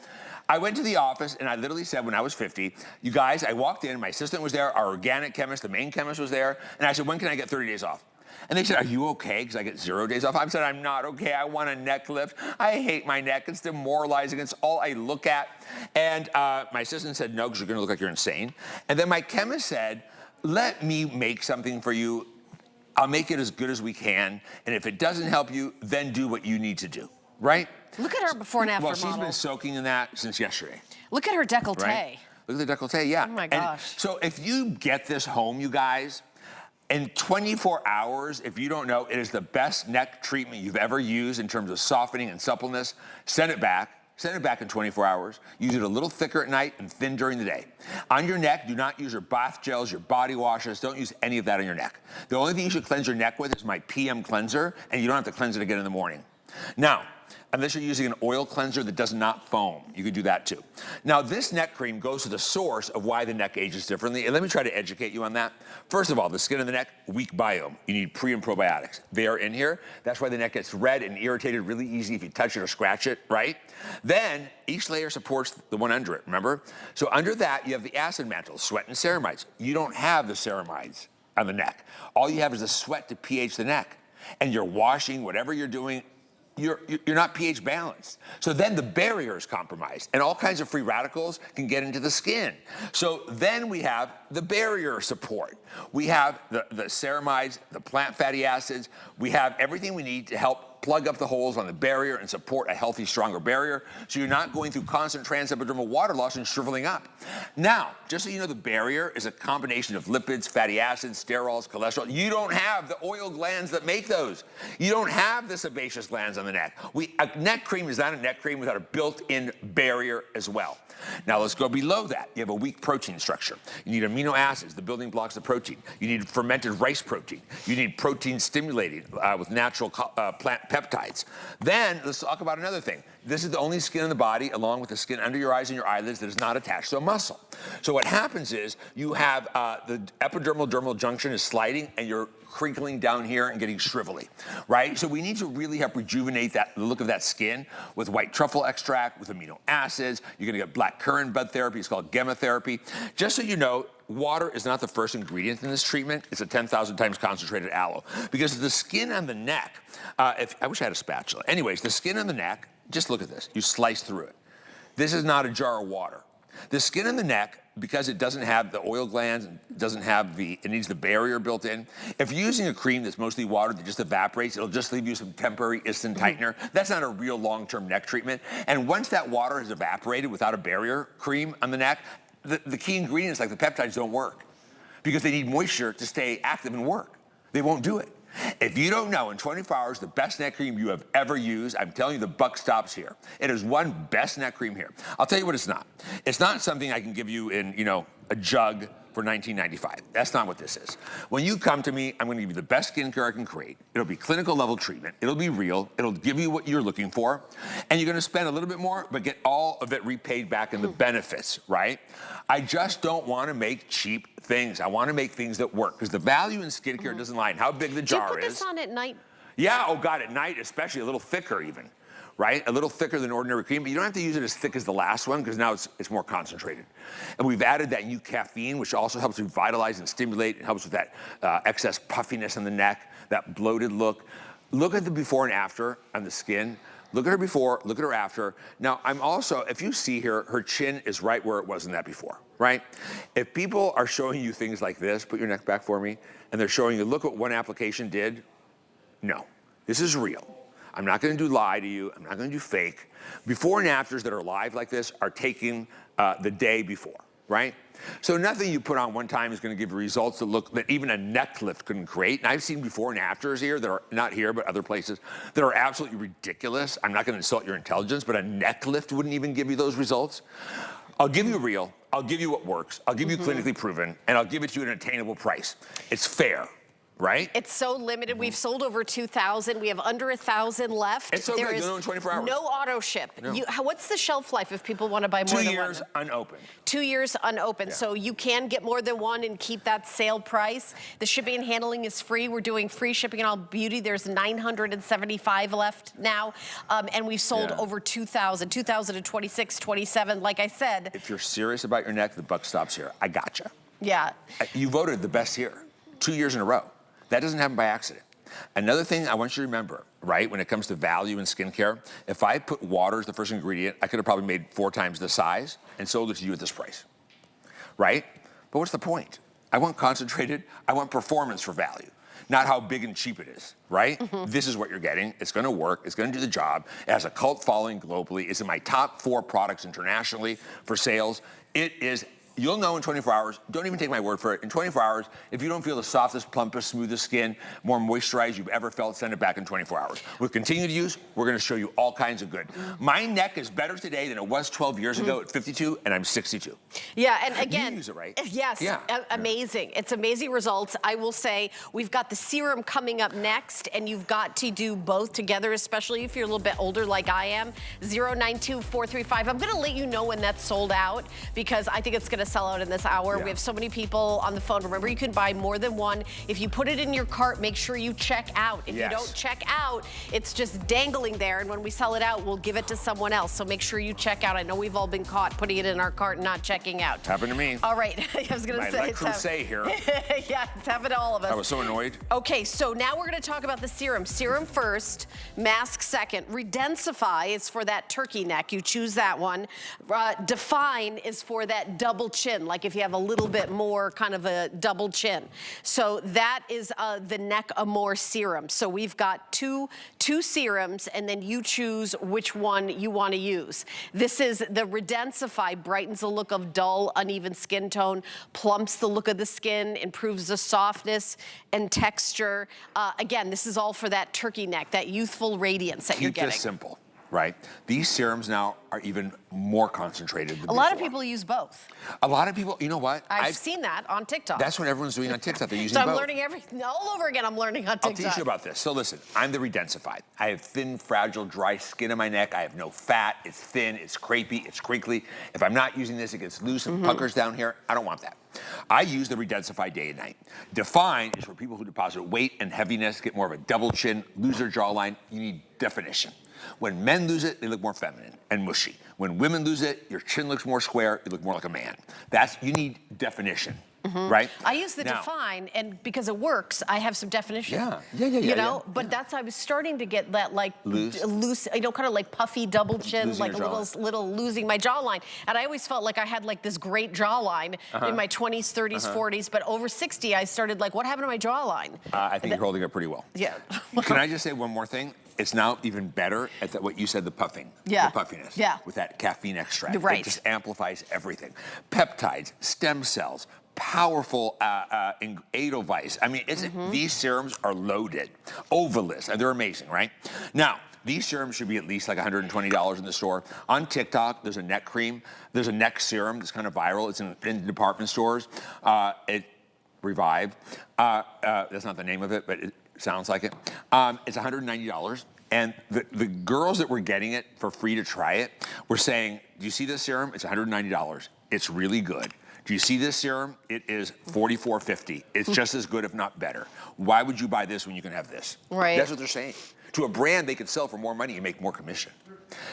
I went to the office and I literally said when I was 50, you guys, I walked in, my assistant was there, our organic chemist, the main chemist was there, and I said, when can I get 30 days off? And they said, are you okay? Because I get 0 days off. I said, I'm not okay. I want a neck lift. I hate my neck. It's demoralizing. It's all I look at. And my assistant said, no, because you're going to look like you're insane. And then my chemist said, let me make something for you. I'll make it as good as we can. And if it doesn't help you, then do what you need to do. Right? Look at her before and after model. Well, she's model. been soaking in that since yesterday. Look at her décolleté. Right? Look at the décolleté, yeah. Oh my gosh. And so if you get this home, you guys, in 24 hours, if you don't know, it is the best neck treatment you've ever used in terms of softening and suppleness. Send it back. Send it back in 24 hours. Use it a little thicker at night and thin during the day. On your neck, do not use your bath gels, your body washes. Don't use any of that on your neck. The only thing you should cleanse your neck with is my PM cleanser, and you don't have to cleanse it again in the morning. Now, unless you're using an oil cleanser that does not foam. You can do that too. Now, this neck cream goes to the source of why the neck ages differently, and let me try to educate you on that. First of all, the skin of the neck, weak biome. You need pre and probiotics. They are in here. That's why the neck gets red and irritated really easy if you touch it or scratch it, right? Then, each layer supports the one under it, remember? So under that, you have the acid mantle, sweat and ceramides. You don't have the ceramides on the neck. All you have is the sweat to pH the neck. And you're washing, whatever you're doing, you're not pH balanced. So then the barrier is compromised and all kinds of free radicals can get into the skin. So then we have the barrier support. We have the ceramides, the plant fatty acids. We have everything we need to help plug up the holes on the barrier and support a healthy, stronger barrier so you're not going through constant transepidermal water loss and shriveling up. Now, just so you know, the barrier is a combination of lipids, fatty acids, sterols, cholesterol. You don't have the oil glands that make those. You don't have the sebaceous glands on the neck. A neck cream is not a neck cream without a built-in barrier as well. Now let's go below that. You have a weak protein structure. You need amino acids, the building blocks of protein. You need fermented rice protein. You need protein stimulating with natural plant peptides. Then let's talk about another thing. This is the only skin in the body, along with the skin under your eyes and your eyelids, that is not attached to a muscle. So what happens is you have the epidermal-dermal junction is sliding and you're crinkling down here and getting shrivelly, right? So we need to really help rejuvenate the look of that skin with white truffle extract, with amino acids. You're gonna get black currant bud therapy. It's called Gemma therapy. Just so you know, water is not the first ingredient in this treatment. It's a 10,000 times concentrated aloe. Because the skin on the neck, I wish I had a spatula. Anyways, the skin on the neck, just look at this. You slice through it. This is not a jar of water. The skin on the neck, because it doesn't have the oil glands, it needs the barrier built in. If you're using a cream that's mostly water that just evaporates, it'll just leave you some temporary instant tightener. That's not a real long-term neck treatment. And once that water has evaporated without a barrier cream on the neck, the key ingredients like the peptides don't work because they need moisture to stay active and work. They won't do it. If you don't know in 24 hours the best neck cream you have ever used, I'm telling you the buck stops here. It is one best neck cream here. I'll tell you what it's not. It's not something I can give you in, a jug for $19.95. That's not what this is. When you come to me, I'm going to give you the best skincare I can create. It'll be clinical level treatment. It'll be real. It'll give you what you're looking for. And you're going to spend a little bit more, but get all of it repaid back in the benefits, right? I just don't want to make cheap things. I want to make things that work because the value in skincare doesn't lie in how big the jar is. Do you put this on at night? Yeah, oh God, at night especially, a little thicker even. Right? A little thicker than ordinary cream, but you don't have to use it as thick as the last one because now it's more concentrated. And we've added that new caffeine, which also helps revitalize and stimulate. It helps with that excess puffiness on the neck, that bloated look. Look at the before and after on the skin. Look at her before, look at her after. Now, I'm also, if you see here, her chin is right where it was in that before, right? If people are showing you things like this, put your neck back for me, and they're showing you, look what one application did, no, this is real. I'm not going to lie to you. I'm not going to do fake. Before and afters that are live like this are taking the day before, right? So nothing you put on one time is going to give you results that even a neck lift couldn't create. And I've seen before and afters here that are not here, but other places that are absolutely ridiculous. I'm not going to insult your intelligence, but a neck lift wouldn't even give you those results. I'll give you real. I'll give you what works. I'll give you clinically proven, and I'll give it to you at an attainable price. It's fair. Right? It's so limited. We've sold over 2,000. We have under 1,000 left. It's so good. You'll know in 24 hours. No auto ship. No. What's the shelf life if people want to buy more 2 than one? 2 years unopened. 2 years unopened. Yeah. So you can get more than one and keep that sale price. The shipping and handling is free. We're doing free shipping on all beauty. There's 975 left now. And we've sold over 2,000, 2026, 27. Like I said. If you're serious about your neck, the buck stops here. I gotcha. Yeah. You voted the best here 2 years in a row. That doesn't happen by accident. Another thing I want you to remember, right, when it comes to value in skincare, if I put water as the first ingredient, I could have probably made 4 times the size and sold it to you at this price, right? But what's the point? I want concentrated, I want performance for value, not how big and cheap it is, right? This is what you're getting. It's gonna work, it's gonna do the job. It has a cult following globally. It's in my top 4 products internationally for sales. It is you'll know in 24 hours, don't even take my word for it, in 24 hours, if you don't feel the softest, plumpest, smoothest skin, more moisturized you've ever felt, send it back in 24 hours. With continued use, we're gonna show you all kinds of good. My neck is better today than it was 12 years ago at 52, and I'm 62. Yeah, and again, you use it, right? Yes, Yeah. Amazing. It's amazing results. I will say we've got the serum coming up next, and you've got to do both together, especially if you're a little bit older like I am. 092435. I'm gonna let you know when that's sold out because I think it's gonna sell out in this hour. Yeah. We have so many people on the phone. Remember, you can buy more than one. If you put it in your cart, make sure you check out. If you don't check out, it's just dangling there, and when we sell it out, we'll give it to someone else. So make sure you check out. I know we've all been caught putting it in our cart and not checking out. Happened to me. All right, I was gonna say. My crusade here. Yeah, it's happened to all of us. I was so annoyed. Okay, so now we're gonna talk about the serum. Serum first, mask second. Redensify is for that turkey neck. You choose that one. Define is for that double chin, like if you have a little bit more kind of a double chin. So that is the Neck Amore serum. So we've got two serums, and then you choose which one you want to use. This is the Redensify, brightens the look of dull, uneven skin tone, plumps the look of the skin, improves the softness and texture. Again, this is all for that turkey neck, that youthful radiance that you're getting. Keep this simple, right? These serums now are even more concentrated than A lot of before. people use both. A lot of people, you know what? I've seen that on TikTok. That's what everyone's doing on TikTok. They're using so I'm both. learning everything all over again. I'm learning on TikTok. I'll teach you about this. So listen, I'm the Redensify. I have thin, fragile, dry skin in my neck. I have no fat. It's thin. It's crepey. It's crinkly. If I'm not using this, it gets loose and puckers down here. I don't want that. I use the Redensify day and night. Define is for people who deposit weight and heaviness, get more of a double chin, lose their jawline. You need definition. When men lose it, they look more feminine and mushy. When women lose it, your chin looks more square, you look more like a man. You need definition, right? I use the Define, and because it works, I have some definition. You know, but that's, I was starting to get that like loose, you know, kind of like puffy double chin, Losing like a your little losing my jawline. And I always felt like I had like this great jawline in my 20s, 30s, 40s, but over 60, I started like, what happened to my jawline? I think you're holding it pretty well. Yeah. Can I just say one more thing? It's now even better at what you said, the puffing, the puffiness, with that caffeine extract. Right. It just amplifies everything. Peptides, stem cells, powerful edelweiss. I mean, these serums are loaded. Ovalis, and they're amazing, right? Now, these serums should be at least like $120 in the store. On TikTok, there's a neck cream. There's a neck serum that's kind of viral. It's in department stores. Revive. That's not the name of it, but it sounds like it. It's $190. And the girls that were getting it for free to try it were saying, do you see this serum? It's $190. It's really good. Do you see this serum? It is $44.50. It's just as good, if not better. Why would you buy this when you can have this? Right. That's what they're saying. To a brand they could sell for more money and make more commission.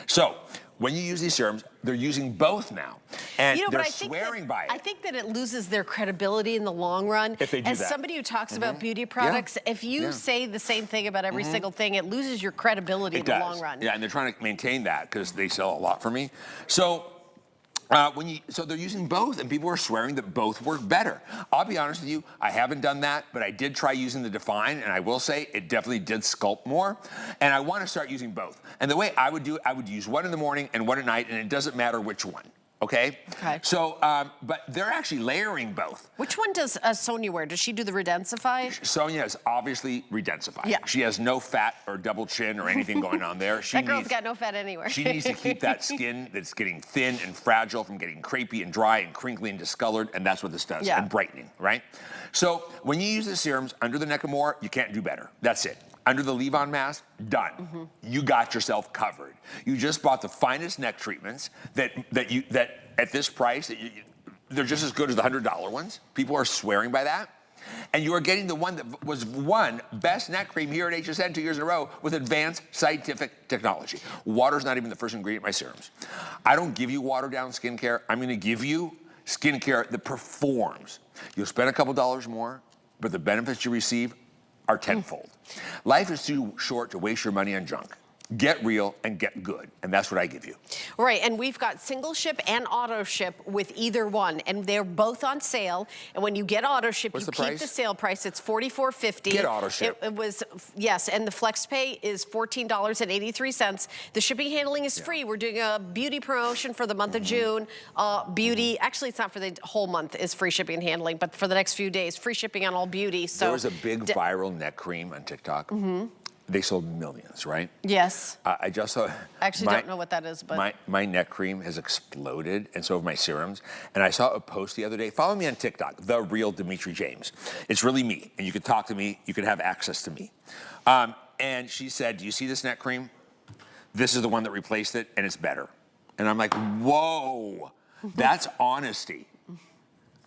So when you use these serums, they're using both now. And they're swearing by it. I think that it loses their credibility in the long run. If they do As that. somebody who talks about beauty products, if you say the same thing about every single thing, it loses your credibility in the long run. Yeah, and they're trying to maintain that because they sell a lot for me. So so they're using both, and people are swearing that both work better. I'll be honest with you, I haven't done that, but I did try using the Define, and I will say it definitely did sculpt more. And I want to start using both. And the way I would do it, I would use one in the morning and one at night, and it doesn't matter which one. Okay? So, but they're actually layering both. Which one does Sonia wear? Does she do the Redensify? Sonia is obviously Redensify. Yeah. She has no fat or double chin or anything going on there. That girl's got no fat anywhere. She needs to keep that skin that's getting thin and fragile from getting crepey and dry and crinkly and discolored, and that's what this does, and brightening, right? So when you use the serums under the Neck Amore, you can't do better. That's it. Under the leave-on mask, done. You got yourself covered. You just bought the finest neck treatments that at this price, they're just as good as the $100 ones. People are swearing by that. And you are getting the one that was won best neck cream here at HSN 2 years in a row with advanced scientific technology. Water's not even the first ingredient in my serums. I don't give you watered-down skincare. I'm going to give you skincare that performs. You'll spend a couple dollars more, but the benefits you receive are tenfold. Life is too short to waste your money on junk. Get real and get good, and that's what I give you. Right, and we've got single ship and auto ship with either one, and they're both on sale. And when you get auto ship, What's you the keep price? the sale price. It's $44.50. Get auto ship. It was, yes, and the flex pay is $14.83. The shipping handling is free. We're doing a beauty promotion for the month of June. Beauty, actually it's not for the whole month, is free shipping and handling, but for the next few days, free shipping on all beauty. So there was a big viral neck cream on TikTok. They sold millions, right? Yes. I just saw. I actually don't know what that is, but my neck cream has exploded, and so have my serums. And I saw a post the other day. Follow me on TikTok, The Real Dimitri James. It's really me, and you can talk to me. You can have access to me. And she said, "Do you see this neck cream? This is the one that replaced it, and it's better." And I'm like, "Whoa, that's honesty."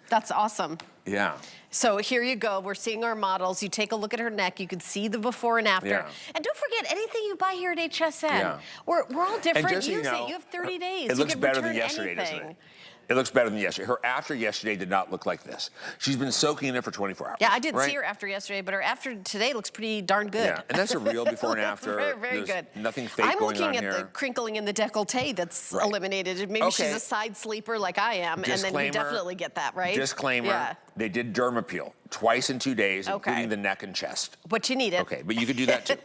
That's awesome. Yeah. So here you go. We're seeing our models. You take a look at her neck. You can see the before and after. Yeah. And don't forget, anything you buy here at HSN, Yeah. we're all different. And just so Use you know, it. You have 30 days. It looks can better than return yesterday, doesn't anything. it? It looks better than yesterday. Her after yesterday did not look like this. She's been soaking in it for 24 hours. Yeah, I didn't right? see her after yesterday, but her after today looks pretty darn good. Yeah, and that's a real before and after. Very, very There's good. nothing fake I'm going on looking at here. the crinkling in the décolleté that's Right. eliminated. Maybe she's Okay. a side sleeper like I am, and then you Disclaimer, definitely get that, right? Disclaimer, Yeah. they did derm appeal twice in 2 days, Okay. including the neck and chest. But you need it. Okay, but you could do that too.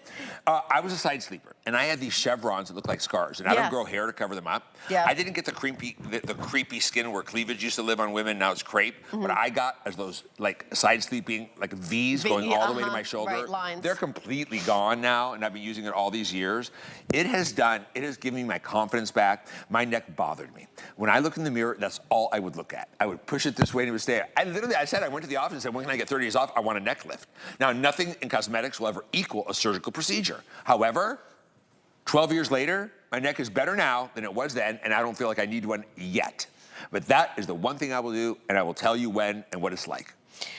I was a side sleeper, and I had these chevrons that look like scars, and I Yeah. don't grow hair to cover them up. Yeah. I didn't get the creepy skin where cleavage used to live on women. Now it's crepe. What I got is those like side sleeping like V's going all the way to my shoulder. Right, lines. They're completely gone now, and I've been using it all these years. It has given me my confidence back. My neck bothered me. When I look in the mirror, that's all I would look at. I would push it this way and it would stay. I went to the office and said, when can I get 30 days off? I want a neck lift. Now, nothing in cosmetics will ever equal a surgical procedure. However, 12 years later, my neck is better now than it was then, and I don't feel like I need one yet. But that is the one thing I will do, and I will tell you when and what it's like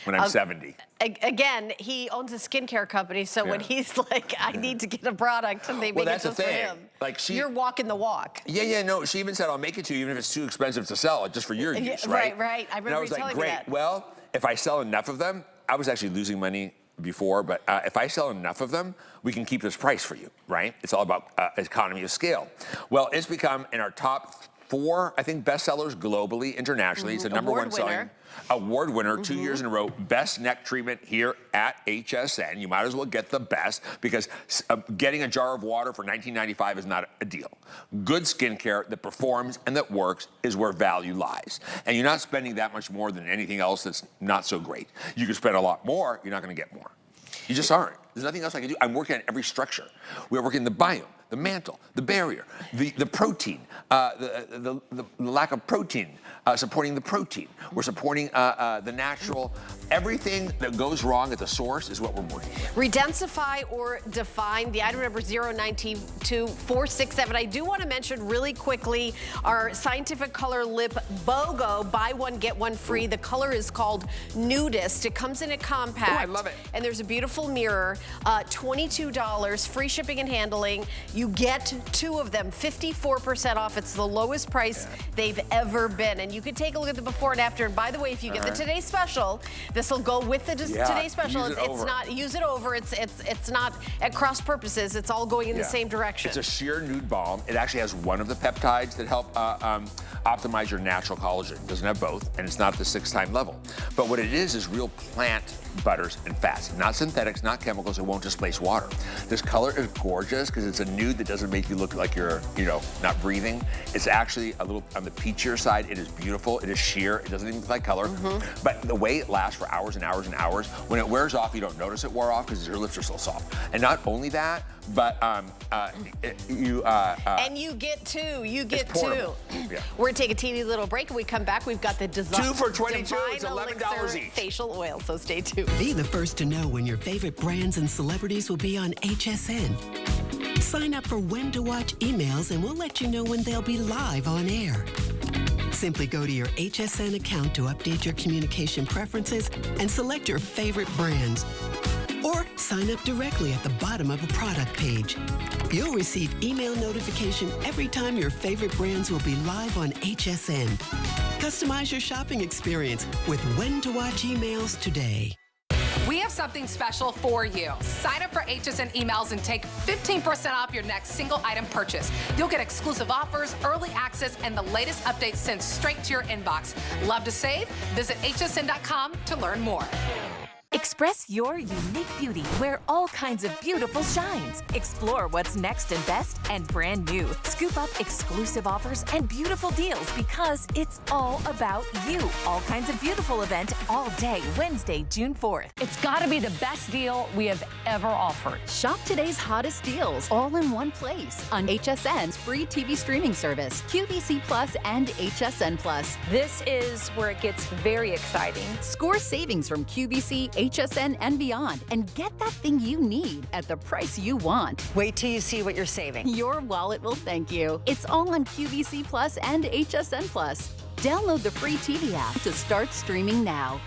when I'm 70. Again, he owns a skincare company, so when Yeah. he's like, I need to get a product, and they make it that's the just for thing. him. Like You're walking the walk. Yeah, no, she even said, I'll make it to you even if it's too expensive to sell, just for your use, right? Right. I And remember was you like, telling me great. that. Well, if I sell enough of them, I was actually losing money before, but if I sell enough of them, we can keep this price for you, right? It's all about economy of scale. Well, it's become in our top 4, I think, bestsellers globally, internationally. It's the number Award one selling winner. award winner 2 years in a row, best neck treatment here at HSN. You might as well get the best because getting a jar of water for $19.95 is not a deal. Good skincare that performs and that works is where value lies. And you're not spending that much more than anything else that's not so great. You can spend a lot more, you're not gonna get more. You just aren't. There's nothing else I can do. I'm working on every structure. We're working the biome, the mantle, the barrier, the protein, the lack of protein, supporting the protein. We're supporting the natural. Everything that goes wrong at the source is what we're working with. Redensify or define. The item number 0922467. I do want to mention really quickly our Scientific Color Lip BOGO. Buy one, get one free. The color is called Nudist. It comes in a compact. Oh, I love it. And there's a beautiful mirror. $22, free shipping and handling. You get 2 of them, 54% off. It's the lowest price they've ever been. And you can take a look at the before and after. And by the way, if you get the Today Special, this will go with the Today Special. It's not use it over. It's not at cross purposes. It's all going in the same direction. It's a sheer nude balm. It actually has one of the peptides that help optimize your natural collagen. It doesn't have both, and it's not the 6-time level. But what it is real plant butters and fats, not synthetics, not chemicals. It won't displace water. This color is gorgeous because it's a nude that doesn't make you look like you're, not breathing. It's actually a little on the peachier side. It is beautiful. It is sheer. It doesn't even look like color. But the way it lasts for hours and hours and hours, when it wears off, you don't notice it wore off because your lips are so soft. And not only that, but and you get 2. You get 2. portable. Yeah. We're gonna take a teeny little break. When we come back, we've got the design. 2 for $22. Divine It's $11 Elixir each. facial oil. So stay tuned. Be the first to know when your favorite brands and celebrities will be on HSN. Sign up for When to Watch emails and we'll let you know when they'll be live on air. Simply go to your HSN account to update your communication preferences and select your favorite brands. Or sign up directly at the bottom of a product page. You'll receive email notification every time your favorite brands will be live on HSN. Customize your shopping experience with When to Watch emails today. we have something special for you. Sign up for HSN emails and take 15% off your next single item purchase. You'll get exclusive offers, early access, and the latest updates sent straight to your inbox. Love to save? Visit hsn.com to learn more. Express your unique beauty where all kinds of beautiful shines. Explore what's next and best and brand new. Scoop up exclusive offers and beautiful deals because it's all about you. All kinds of beautiful event all day, Wednesday, June 4th. It's got to be the best deal we have ever offered. Shop today's hottest deals all in one place on HSN's free TV streaming service, QVC Plus and HSN Plus. This is where it gets very exciting. Score savings from QVC, HSN, and beyond, and get that thing you need at the price you want. Wait till you see what you're saving. Your wallet will thank you. It's all on QVC Plus and HSN Plus. Download the free TV app to start streaming now.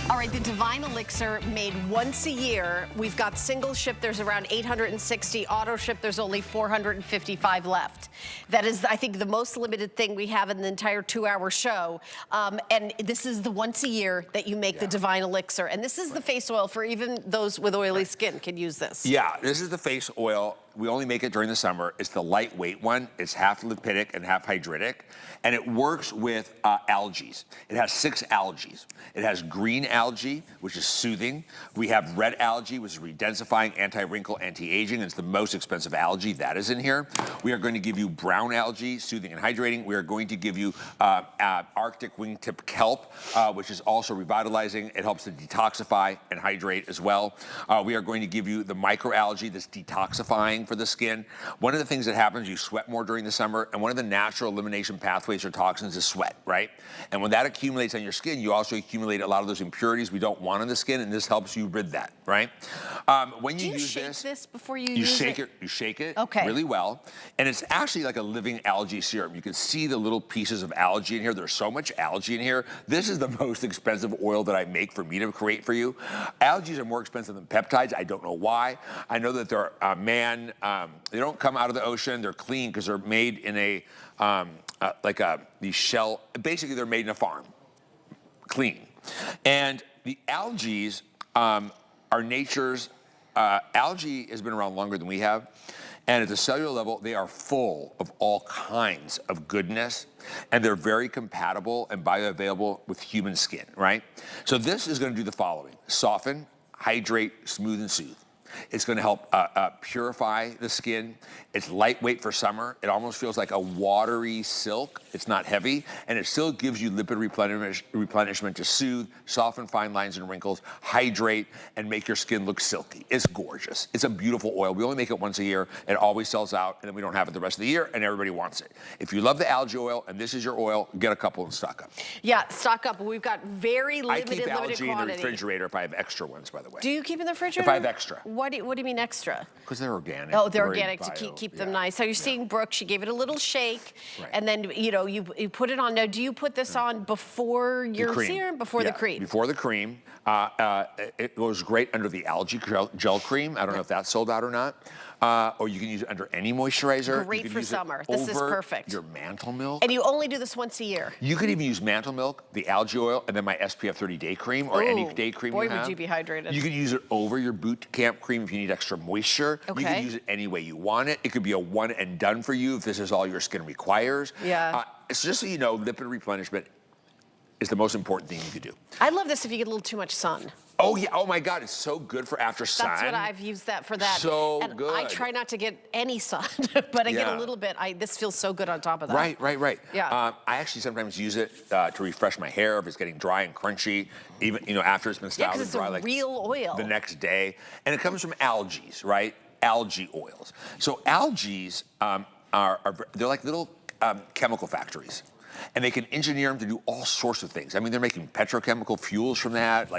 All right, the Divine Elixir made once a year. We've got single ship, there's around 860. Auto ship, there's only 455 left. That is, I think, the most limited thing we have in the entire 2-hour show. And this is the once a year that you make the Divine Elixir. And this is the face oil for even those with oily skin can use this. Yeah, this is the face oil. We only make it during the summer. It's the lightweight one. It's half lipidic and half hydritic. And it works with algae. It has 6 algae. It has green algae, which is soothing. We have red algae, which is redensifying, anti-wrinkle, anti-aging. It's the most expensive algae that is in here. We are going to give you brown algae, soothing and hydrating. We are going to give you Arctic wingtip kelp, which is also revitalizing. It helps to detoxify and hydrate as well. We are going to give you the microalgae that's detoxifying for the skin. One of the things that happens, you sweat more during the summer, and one of the natural elimination pathways for toxins is sweat, right? And when that accumulates on your skin, you also accumulate a lot of those impurities we don't want on the skin, and this helps you rid that, right? When you use this before you use it? You shake it really well, and it's actually like a living algae serum. You can see the little pieces of algae in here. There's so much algae in here. This is the most expensive oil that I make for me to create for you. Algae are more expensive than peptides. I don't know why. I know that they're they don't come out of the ocean. They're clean because they're made in a these shell. Basically, they're made in a farm, clean. And the algae are nature's. Algae has been around longer than we have. And at the cellular level, they are full of all kinds of goodness, and they're very compatible and bioavailable with human skin, right? So this is going to do the following: soften, hydrate, smooth, and soothe. It's going to help purify the skin. It's lightweight for summer. It almost feels like a watery silk. It's not heavy, and it still gives you lipid replenishment to soothe, soften fine lines and wrinkles, hydrate, and make your skin look silky. It's gorgeous. It's a beautiful oil. We only make it once a year. It always sells out, and then we don't have it the rest of the year, and everybody wants it. If you love the algae oil and this is your oil, get a couple and stock up. Yeah, stock up. We've got very limited quantity. I keep algae in the refrigerator if I have extra ones, by the way. Do you keep in the refrigerator? If I have extra. What do you mean extra? Because they're organic. Oh, they're organic to keep them nice. So you're seeing Brooke, she gave it a little shake, and then you put it on. Now, do you put this on before your serum? Before the cream? Before the cream. It goes great under the algae gel cream. I don't know if that's sold out or not. Or you can use it under any moisturizer. Great for summer. This is perfect. Your mantle milk. And you only do this once a year. You could even use mantle milk, the algae oil, and then my SPF 30 day cream or any day cream you have. Boy, would you be hydrated. You can use it over your boot camp cream if you need extra moisture. Okay. You can use it any way you want it. It could be a one and done for you if this is all your skin requires. Yeah. So just so you know, lipid replenishment is the most important thing you could do. I love this if you get a little too much sun. Oh yeah, oh my God, it's so good for after sun. That's what I've used that for that. So and good. I try not to get any sun, but I get a little bit. This feels so good on top of that. Right. Yeah. I actually sometimes use it to refresh my hair if it's getting dry and crunchy, even after it's been styled and dry. It's a real oil. The next day. And it comes from algae, right? Algae oils. So algae they're like little chemical factories. And they can engineer them to do all sorts of things. I mean, they're making petrochemical fuels from that,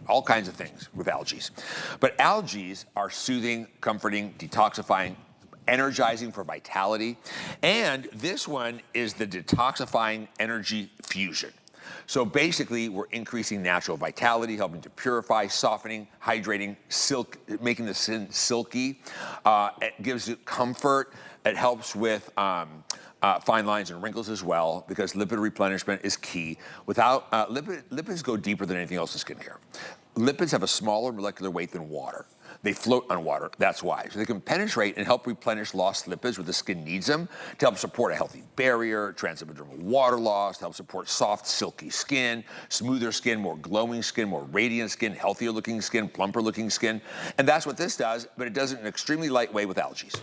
all kinds of things with algae. But algae are soothing, comforting, detoxifying, energizing for vitality. And this one is the detoxifying energy fusion. So basically, we're increasing natural vitality, helping to purify, softening, hydrating, making the skin silky. It gives you comfort. It helps with fine lines and wrinkles as well, because lipid replenishment is key. Without lipids go deeper than anything else in skincare. Lipids have a smaller molecular weight than water. They float on water, that's why. So they can penetrate and help replenish lost lipids where the skin needs them to help support a healthy barrier, transepidermal water loss, to help support soft, silky skin, smoother skin, more glowing skin, more radiant skin, healthier looking skin, plumper looking skin. And that's what this does, but it does it in an extremely light way with algaes.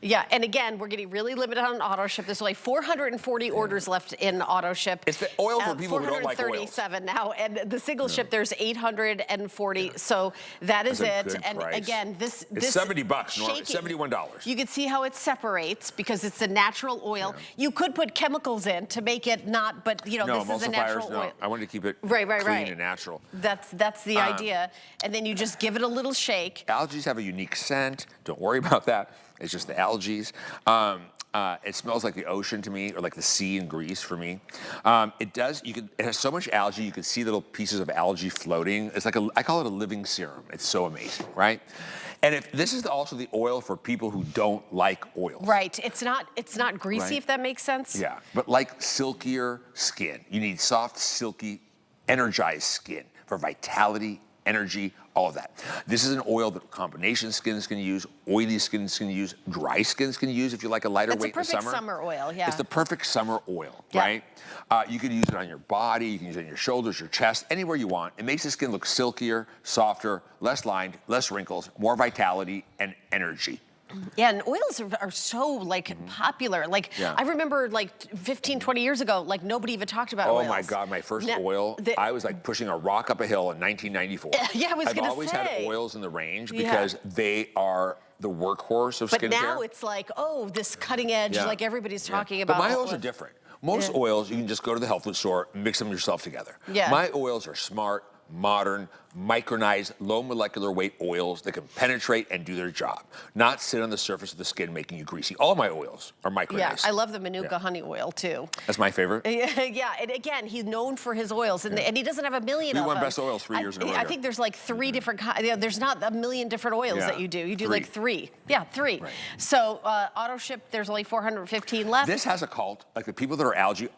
Yeah, and again, we're getting really limited on auto ship. There's only 440 orders left in auto ship. It's the oil for people who don't like oils. 437 now, and the single ship, there's 840. So that is That's it. a good And price. again, this It's $70 normally, shaking. $71. You can see how it separates because it's a natural oil. You could put chemicals in to make it not, but you know, No, this is a natural no. oil. I wanted to keep it Right. clean and natural. That's the idea. And then you just give it a little shake. Algae have a unique scent. Don't worry about that. It's just the algae. It smells like the ocean to me, or like the sea in Greece for me. It has so much algae, you can see little pieces of algae floating. It's like I call it a living serum. It's so amazing, right? And if this is also the oil for people who don't like oils. Right. It's not greasy, Right. if that makes sense. Yeah, but like silkier skin. You need soft, silky, energized skin for vitality, energy, all of that. This is an oil that combination skins can use, oily skins can use, dry skins can use if you like a lighter weight in the summer. It's a perfect summer oil, yeah. It's the perfect summer oil, Yeah. right? You can use it on your body, you can use it on your shoulders, your chest, anywhere you want. It makes the skin look silkier, softer, less lined, less wrinkles, more vitality and energy. Yeah, and oils are so like popular. Like I remember like 15, 20 years ago, like nobody even talked about oils. Oh my God, my first Now, oil, I was like pushing a rock up a hill in 1994. Yeah, I was I've gonna always say. had oils in the range because they are the workhorse of skincare. But now it's like, oh, this cutting edge, like everybody's talking about. But my oils are different. Most oils, you can just go to the health food store and mix them yourself together. Yeah. My oils are smart, modern, micronized, low molecular weight oils that can penetrate and do their job, not sit on the surface of the skin making you greasy. All my oils are micronized. Yeah, I love the Manuka honey oil too. That's my favorite. Yeah, and again, he's known for his oils, and he doesn't have a million of them. We won Best Oils 3 years in a row. I think there's like 3 different kinds. There's not a million different oils that you do. You do like 3. Yeah, 3. Right. So auto ship, there's only 415 left. This has a cult. Like the people that are algae.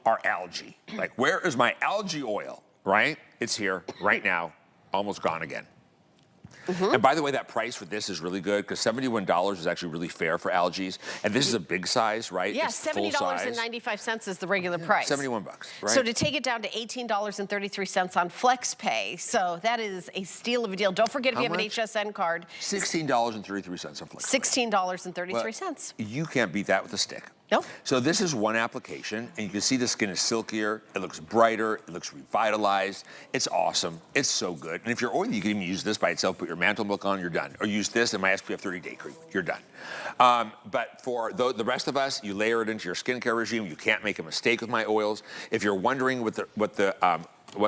Like, where is my algae oil? Right? It's here right now. Almost gone again. And by the way, that price for this is really good because $71 is actually really fair for algae. And this is a big size, right? Yeah, it's $70.95 is the regular price. 71 bucks, right? So to take it down to $18.33 on FlexPay, so that is a steal of a deal. Don't forget if you have an HSN card. $16.33 on FlexPay. $16.33. You can't beat that with a stick. Nope. So this is one application, and you can see the skin is silkier, it looks brighter, it looks revitalized. It's awesome. It's so good. And if you're oily, you can even use this by itself, put your mantle milk on, you're done. Or use this and my SPF 30 day cream, you're done. But for the rest of us, you layer it into your skincare regime. You can't make a mistake with my oils. If you're wondering what the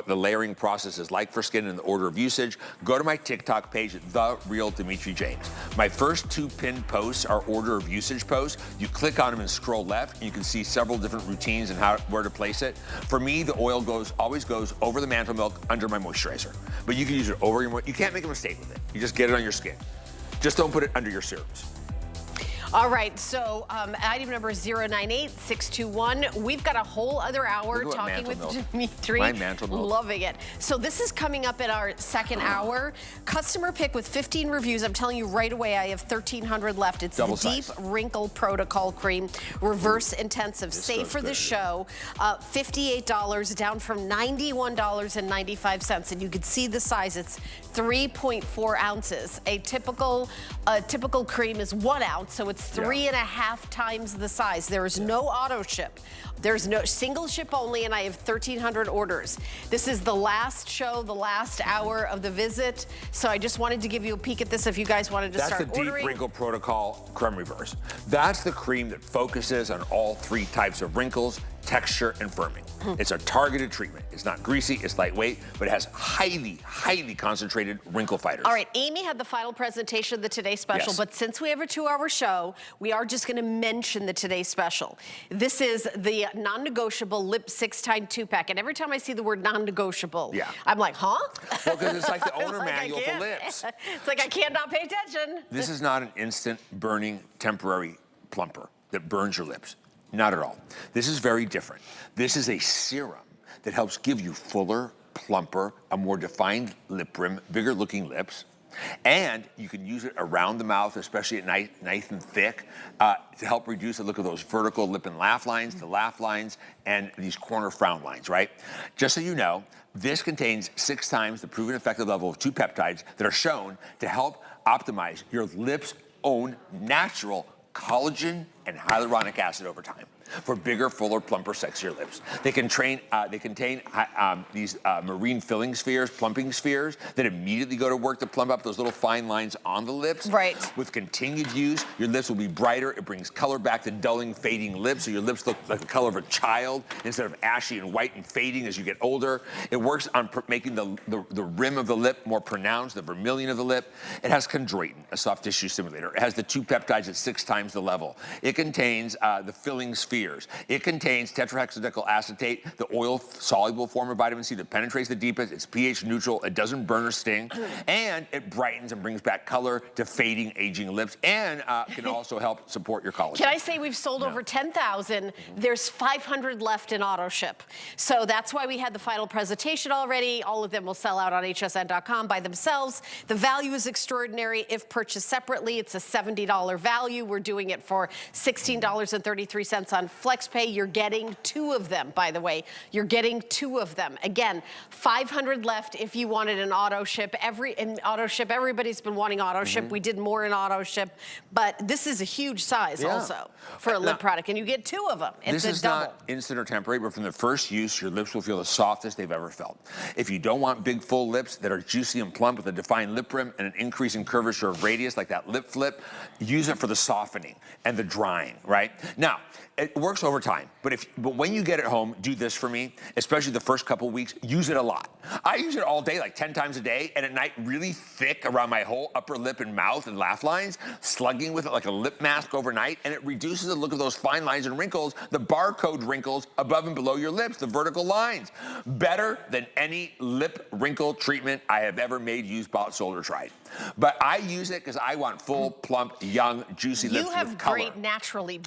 layering process is like for skin and the order of usage, go to my TikTok page, The Real Dimitri James. My first 2 pinned posts are order of usage posts. You click on them and scroll left, and you can see several different routines and where to place it. For me, the oil always goes over the mantle milk, under my moisturizer. But you can use it over your you can't make a mistake with it. You just get it on your skin. Just don't put it under your serums. All right, so item number 098621. We've got a whole other hour talking with Dimitri. My mantle milk. Loving it. So this is coming up in our second hour. Customer pick with 15 reviews. I'm telling you right away, I have 1,300 left. It's Double the Deep size. Wrinkle Protocol Cream, reverse intensive, safe for the show. $58 down from $91.95, and you can see the size. It's 3.4 ounces. A typical cream is 1 ounce, so it's 3.5 times the size. There is no auto ship. There's no single ship only, and I have 1,300 orders. This is the last show, the last hour of the visit. So I just wanted to give you a peek at this if you guys wanted to start ordering. That's the Deep Wrinkle Protocol Creme Reverse. That's the cream that focuses on all 3 types of wrinkles, texture, and firming. It's a targeted treatment. It's not greasy, it's lightweight, but it has highly, highly concentrated wrinkle fighters. All right, Amy had the final presentation of the Today Special, Yes. but since we have a 2-hour show, we are just gonna mention the Today Special. This is the non-negotiable lip 6-time 2-pack, and every time I see the word non-negotiable, Yeah. I'm like, huh? Well, because it's like the owner Like I manual for can't. lips. It's like I can't not pay attention. This is not an instant burning temporary plumper that burns your lips. Not at all. This is very different. This is a serum that helps give you fuller, plumper, a more defined lip rim, bigger looking lips. And you can use it around the mouth, especially at night, nice and thick, to help reduce the look of those vertical lip and laugh lines, the laugh lines, and these corner frown lines, right? Just so you know, this contains 6 times the proven effective level of 2 peptides that are shown to help optimize your lips' own natural collagen and hyaluronic acid over time for bigger, fuller, plumper, sexier lips. They contain these marine filling spheres, plumping spheres that immediately go to work to plump up those little fine lines on the lips. Right. With continued use, your lips will be brighter. It brings color back to dulling, fading lips, so your lips look like the color of a child instead of ashy and white and fading as you get older. It works on making the rim of the lip more pronounced, the vermilion of the lip. It has chondroitin, a soft tissue stimulator. It has the 2 peptides at 6 times the level. It contains the filling spheres. It contains tetrahexadecyl acetate, the oil-soluble form of vitamin C that penetrates the deepest. It's pH neutral. It doesn't burn or sting. And it brightens and brings back color to fading, aging lips, and can also help support your collagen. Can I say we've sold over 10,000? There's 500 left in auto ship. So that's why we had the final presentation already. All of them will sell out on hsn.com by themselves. The value is extraordinary. If purchased separately, it's a $70 value. We're doing it for $16.33 on FlexPay. You're getting 2 of them, by the way. You're getting 2 of them. Again, 500 left if you wanted an auto ship. Everybody's been wanting auto ship. We did more in auto ship, but this is a huge size also for a lip product, and you get 2 of them. It's this is double. not instant or temporary, but from the first use, your lips will feel the softest they've ever felt. If you don't want big, full lips that are juicy and plump with a defined lip rim and an increase in curvature of radius like that lip flip, use it for the softening and the drying, right? Now, it works over time, but when you get it home, do this for me, especially the first couple weeks, use it a lot. I use it all day, like 10 times a day, and at night, really thick around my whole upper lip and mouth and laugh lines, slugging with it like a lip mask overnight, and it reduces the look of those fine lines and wrinkles, the barcode wrinkles above and below your lips, the vertical lines. Better than any lip wrinkle treatment I have ever made, used, bought, sold, or tried. But I use it because I want full, plump, young, juicy lips with color. You have great, naturally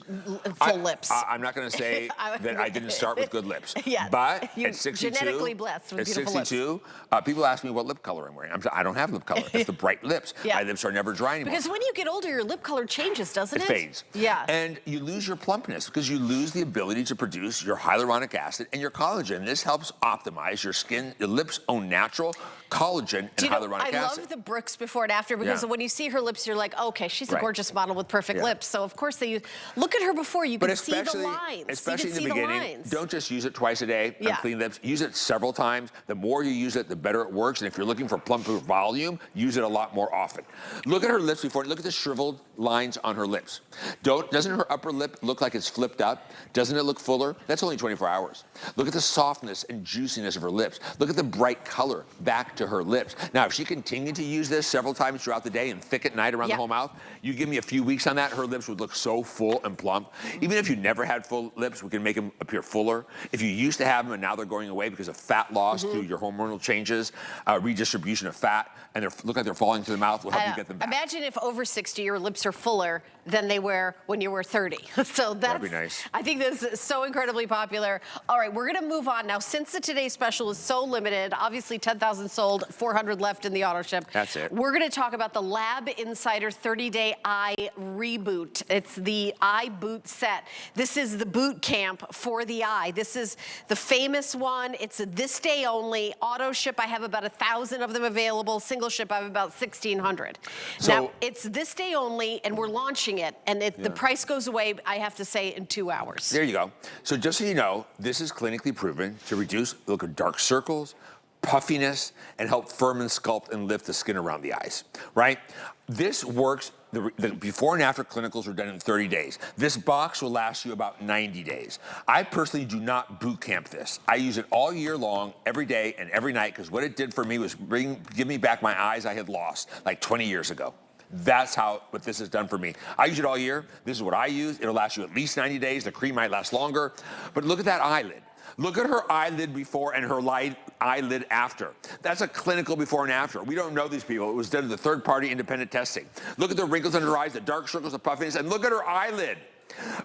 full lips. I'm not going to say that I didn't start with good lips. Yeah, but you at 62, genetically blessed with at beautiful 62, people ask me what lip color I'm wearing. I don't have lip color. It's the bright lips. Yeah. My lips are never dry anymore. Because when you get older, your lip color changes, doesn't it? It fades. Yeah. And you lose your plumpness because you lose the ability to produce your hyaluronic acid and your collagen. This helps optimize your skin, your lips' own natural collagen and hyaluronic acid. I love the Brooks before and after because when you see her lips, you're like, okay, she's a gorgeous model with perfect lips. So of course they use, look at her before, you can see the lines. Especially in the beginning, don't just use it twice a day on clean lips. Use it several times. The more you use it, the better it works. And if you're looking for plumper volume, use it a lot more often. Look at her lips before, look at the shriveled lines on her lips. Doesn't her upper lip look like it's flipped up? Doesn't it look fuller? That's only 24 hours. Look at the softness and juiciness of her lips. Look at the bright color back to her lips. Now, if she continued to use this several times throughout the day and thick at night around the whole mouth, you give me a few weeks on that, her lips would look so full and plump. Even if you never had full lips, we can make them appear fuller. If you used to have them and now they're going away because of fat loss through your hormonal changes, redistribution of fat, and they look like they're falling to the mouth, will help you get them back. Imagine if over 60, your lips are fuller than they were when you were 30. So that'd be nice. I think this is so incredibly popular. All right, we're gonna move on now. Since the Today Special is so limited, obviously 10,000 sold, 400 left in the auto ship. That's it. We're gonna talk about the Lab Insider 30-day eye reboot. It's the eye boot set. This is the boot camp for the eye. This is the famous one. It's a this day only. Auto ship, I have about 1,000 of them available. Single ship, I have about 1,600. So, now, it's this day only, and we're launching it, and the price goes away, I have to say, in 2 hours. There you go. So just so you know, this is clinically proven to reduce the look of dark circles, puffiness, and help firm and sculpt and lift the skin around the eyes, right? This works the before and after clinicals are done in 30 days. This box will last you about 90 days. I personally do not boot camp this. I use it all year long, every day and every night, because what it did for me was give me back my eyes I had lost like 20 years ago. That's what this has done for me. I use it all year. This is what I use. It'll last you at least 90 days. The cream might last longer. But look at that eyelid. Look at her eyelid before and her eyelid after. That's a clinical before and after. We don't know these people. It was done in the third-party independent testing. Look at the wrinkles under her eyes, the dark circles, the puffiness, and look at her eyelid.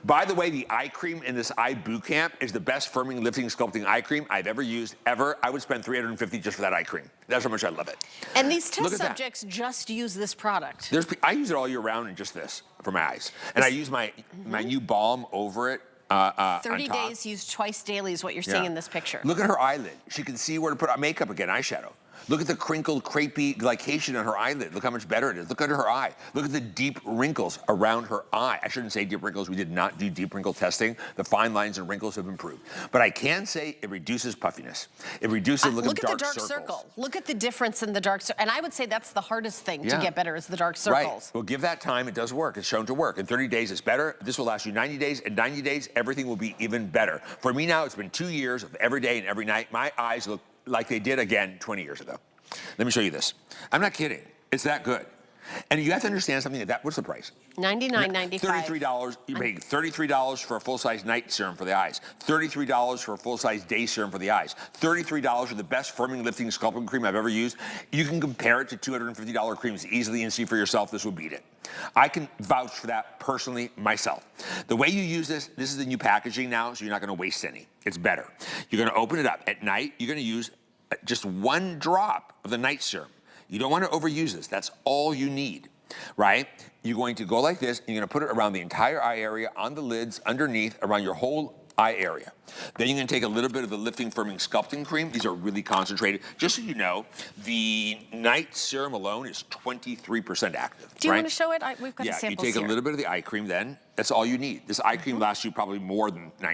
By the way, the eye cream in this eye boot camp is the best firming, lifting, sculpting eye cream I've ever used, ever. I would spend $350 just for that eye cream. That's how much I love it. And these test subjects just use this product. I use it all year round in just this for my eyes. And I use my new balm over it. 30 days used twice daily is what you're seeing in this picture. Look at her eyelid. She can see where to put makeup again, eyeshadow. Look at the crinkled, crepey glycation on her eyelid. Look how much better it is. Look under her eye. Look at the deep wrinkles around her eye. I shouldn't say deep wrinkles. We did not do deep wrinkle testing. The fine lines and wrinkles have improved. But I can say it reduces puffiness. It reduces, look at the dark circle. Look at the difference in the dark circle. And I would say that's the hardest thing to get better is the dark circles. Right. Well, give that time. It does work. It's shown to work. In 30 days, it's better. This will last you 90 days. In 90 days, everything will be even better. For me now, it's been 2 years of every day and every night. My eyes look like they did again 20 years ago. Let me show you this. I'm not kidding. It's that good. And you have to understand something what's the price? $99.95. $33. You're paying $33 for a full-size night serum for the eyes. $33 for a full-size day serum for the eyes. $33 for the best firming, lifting, sculpting cream I've ever used. You can compare it to $250 creams easily and see for yourself this will beat it. I can vouch for that personally myself. The way you use this is the new packaging now, so you're not going to waste any. It's better. You're going to open it up. At night, you're going to use just 1 drop of the night serum. You don't want to overuse this. That's all you need, right? You're going to go like this, and you're going to put it around the entire eye area, on the lids, underneath, around your whole eye area. Then you're going to take a little bit of the lifting, firming, sculpting cream. These are really concentrated. Just so you know, the night serum alone is 23% active. Do you want to show it? We've got a samples you take here. a little bit of the eye cream then. That's all you need. This eye cream lasts you probably more than 90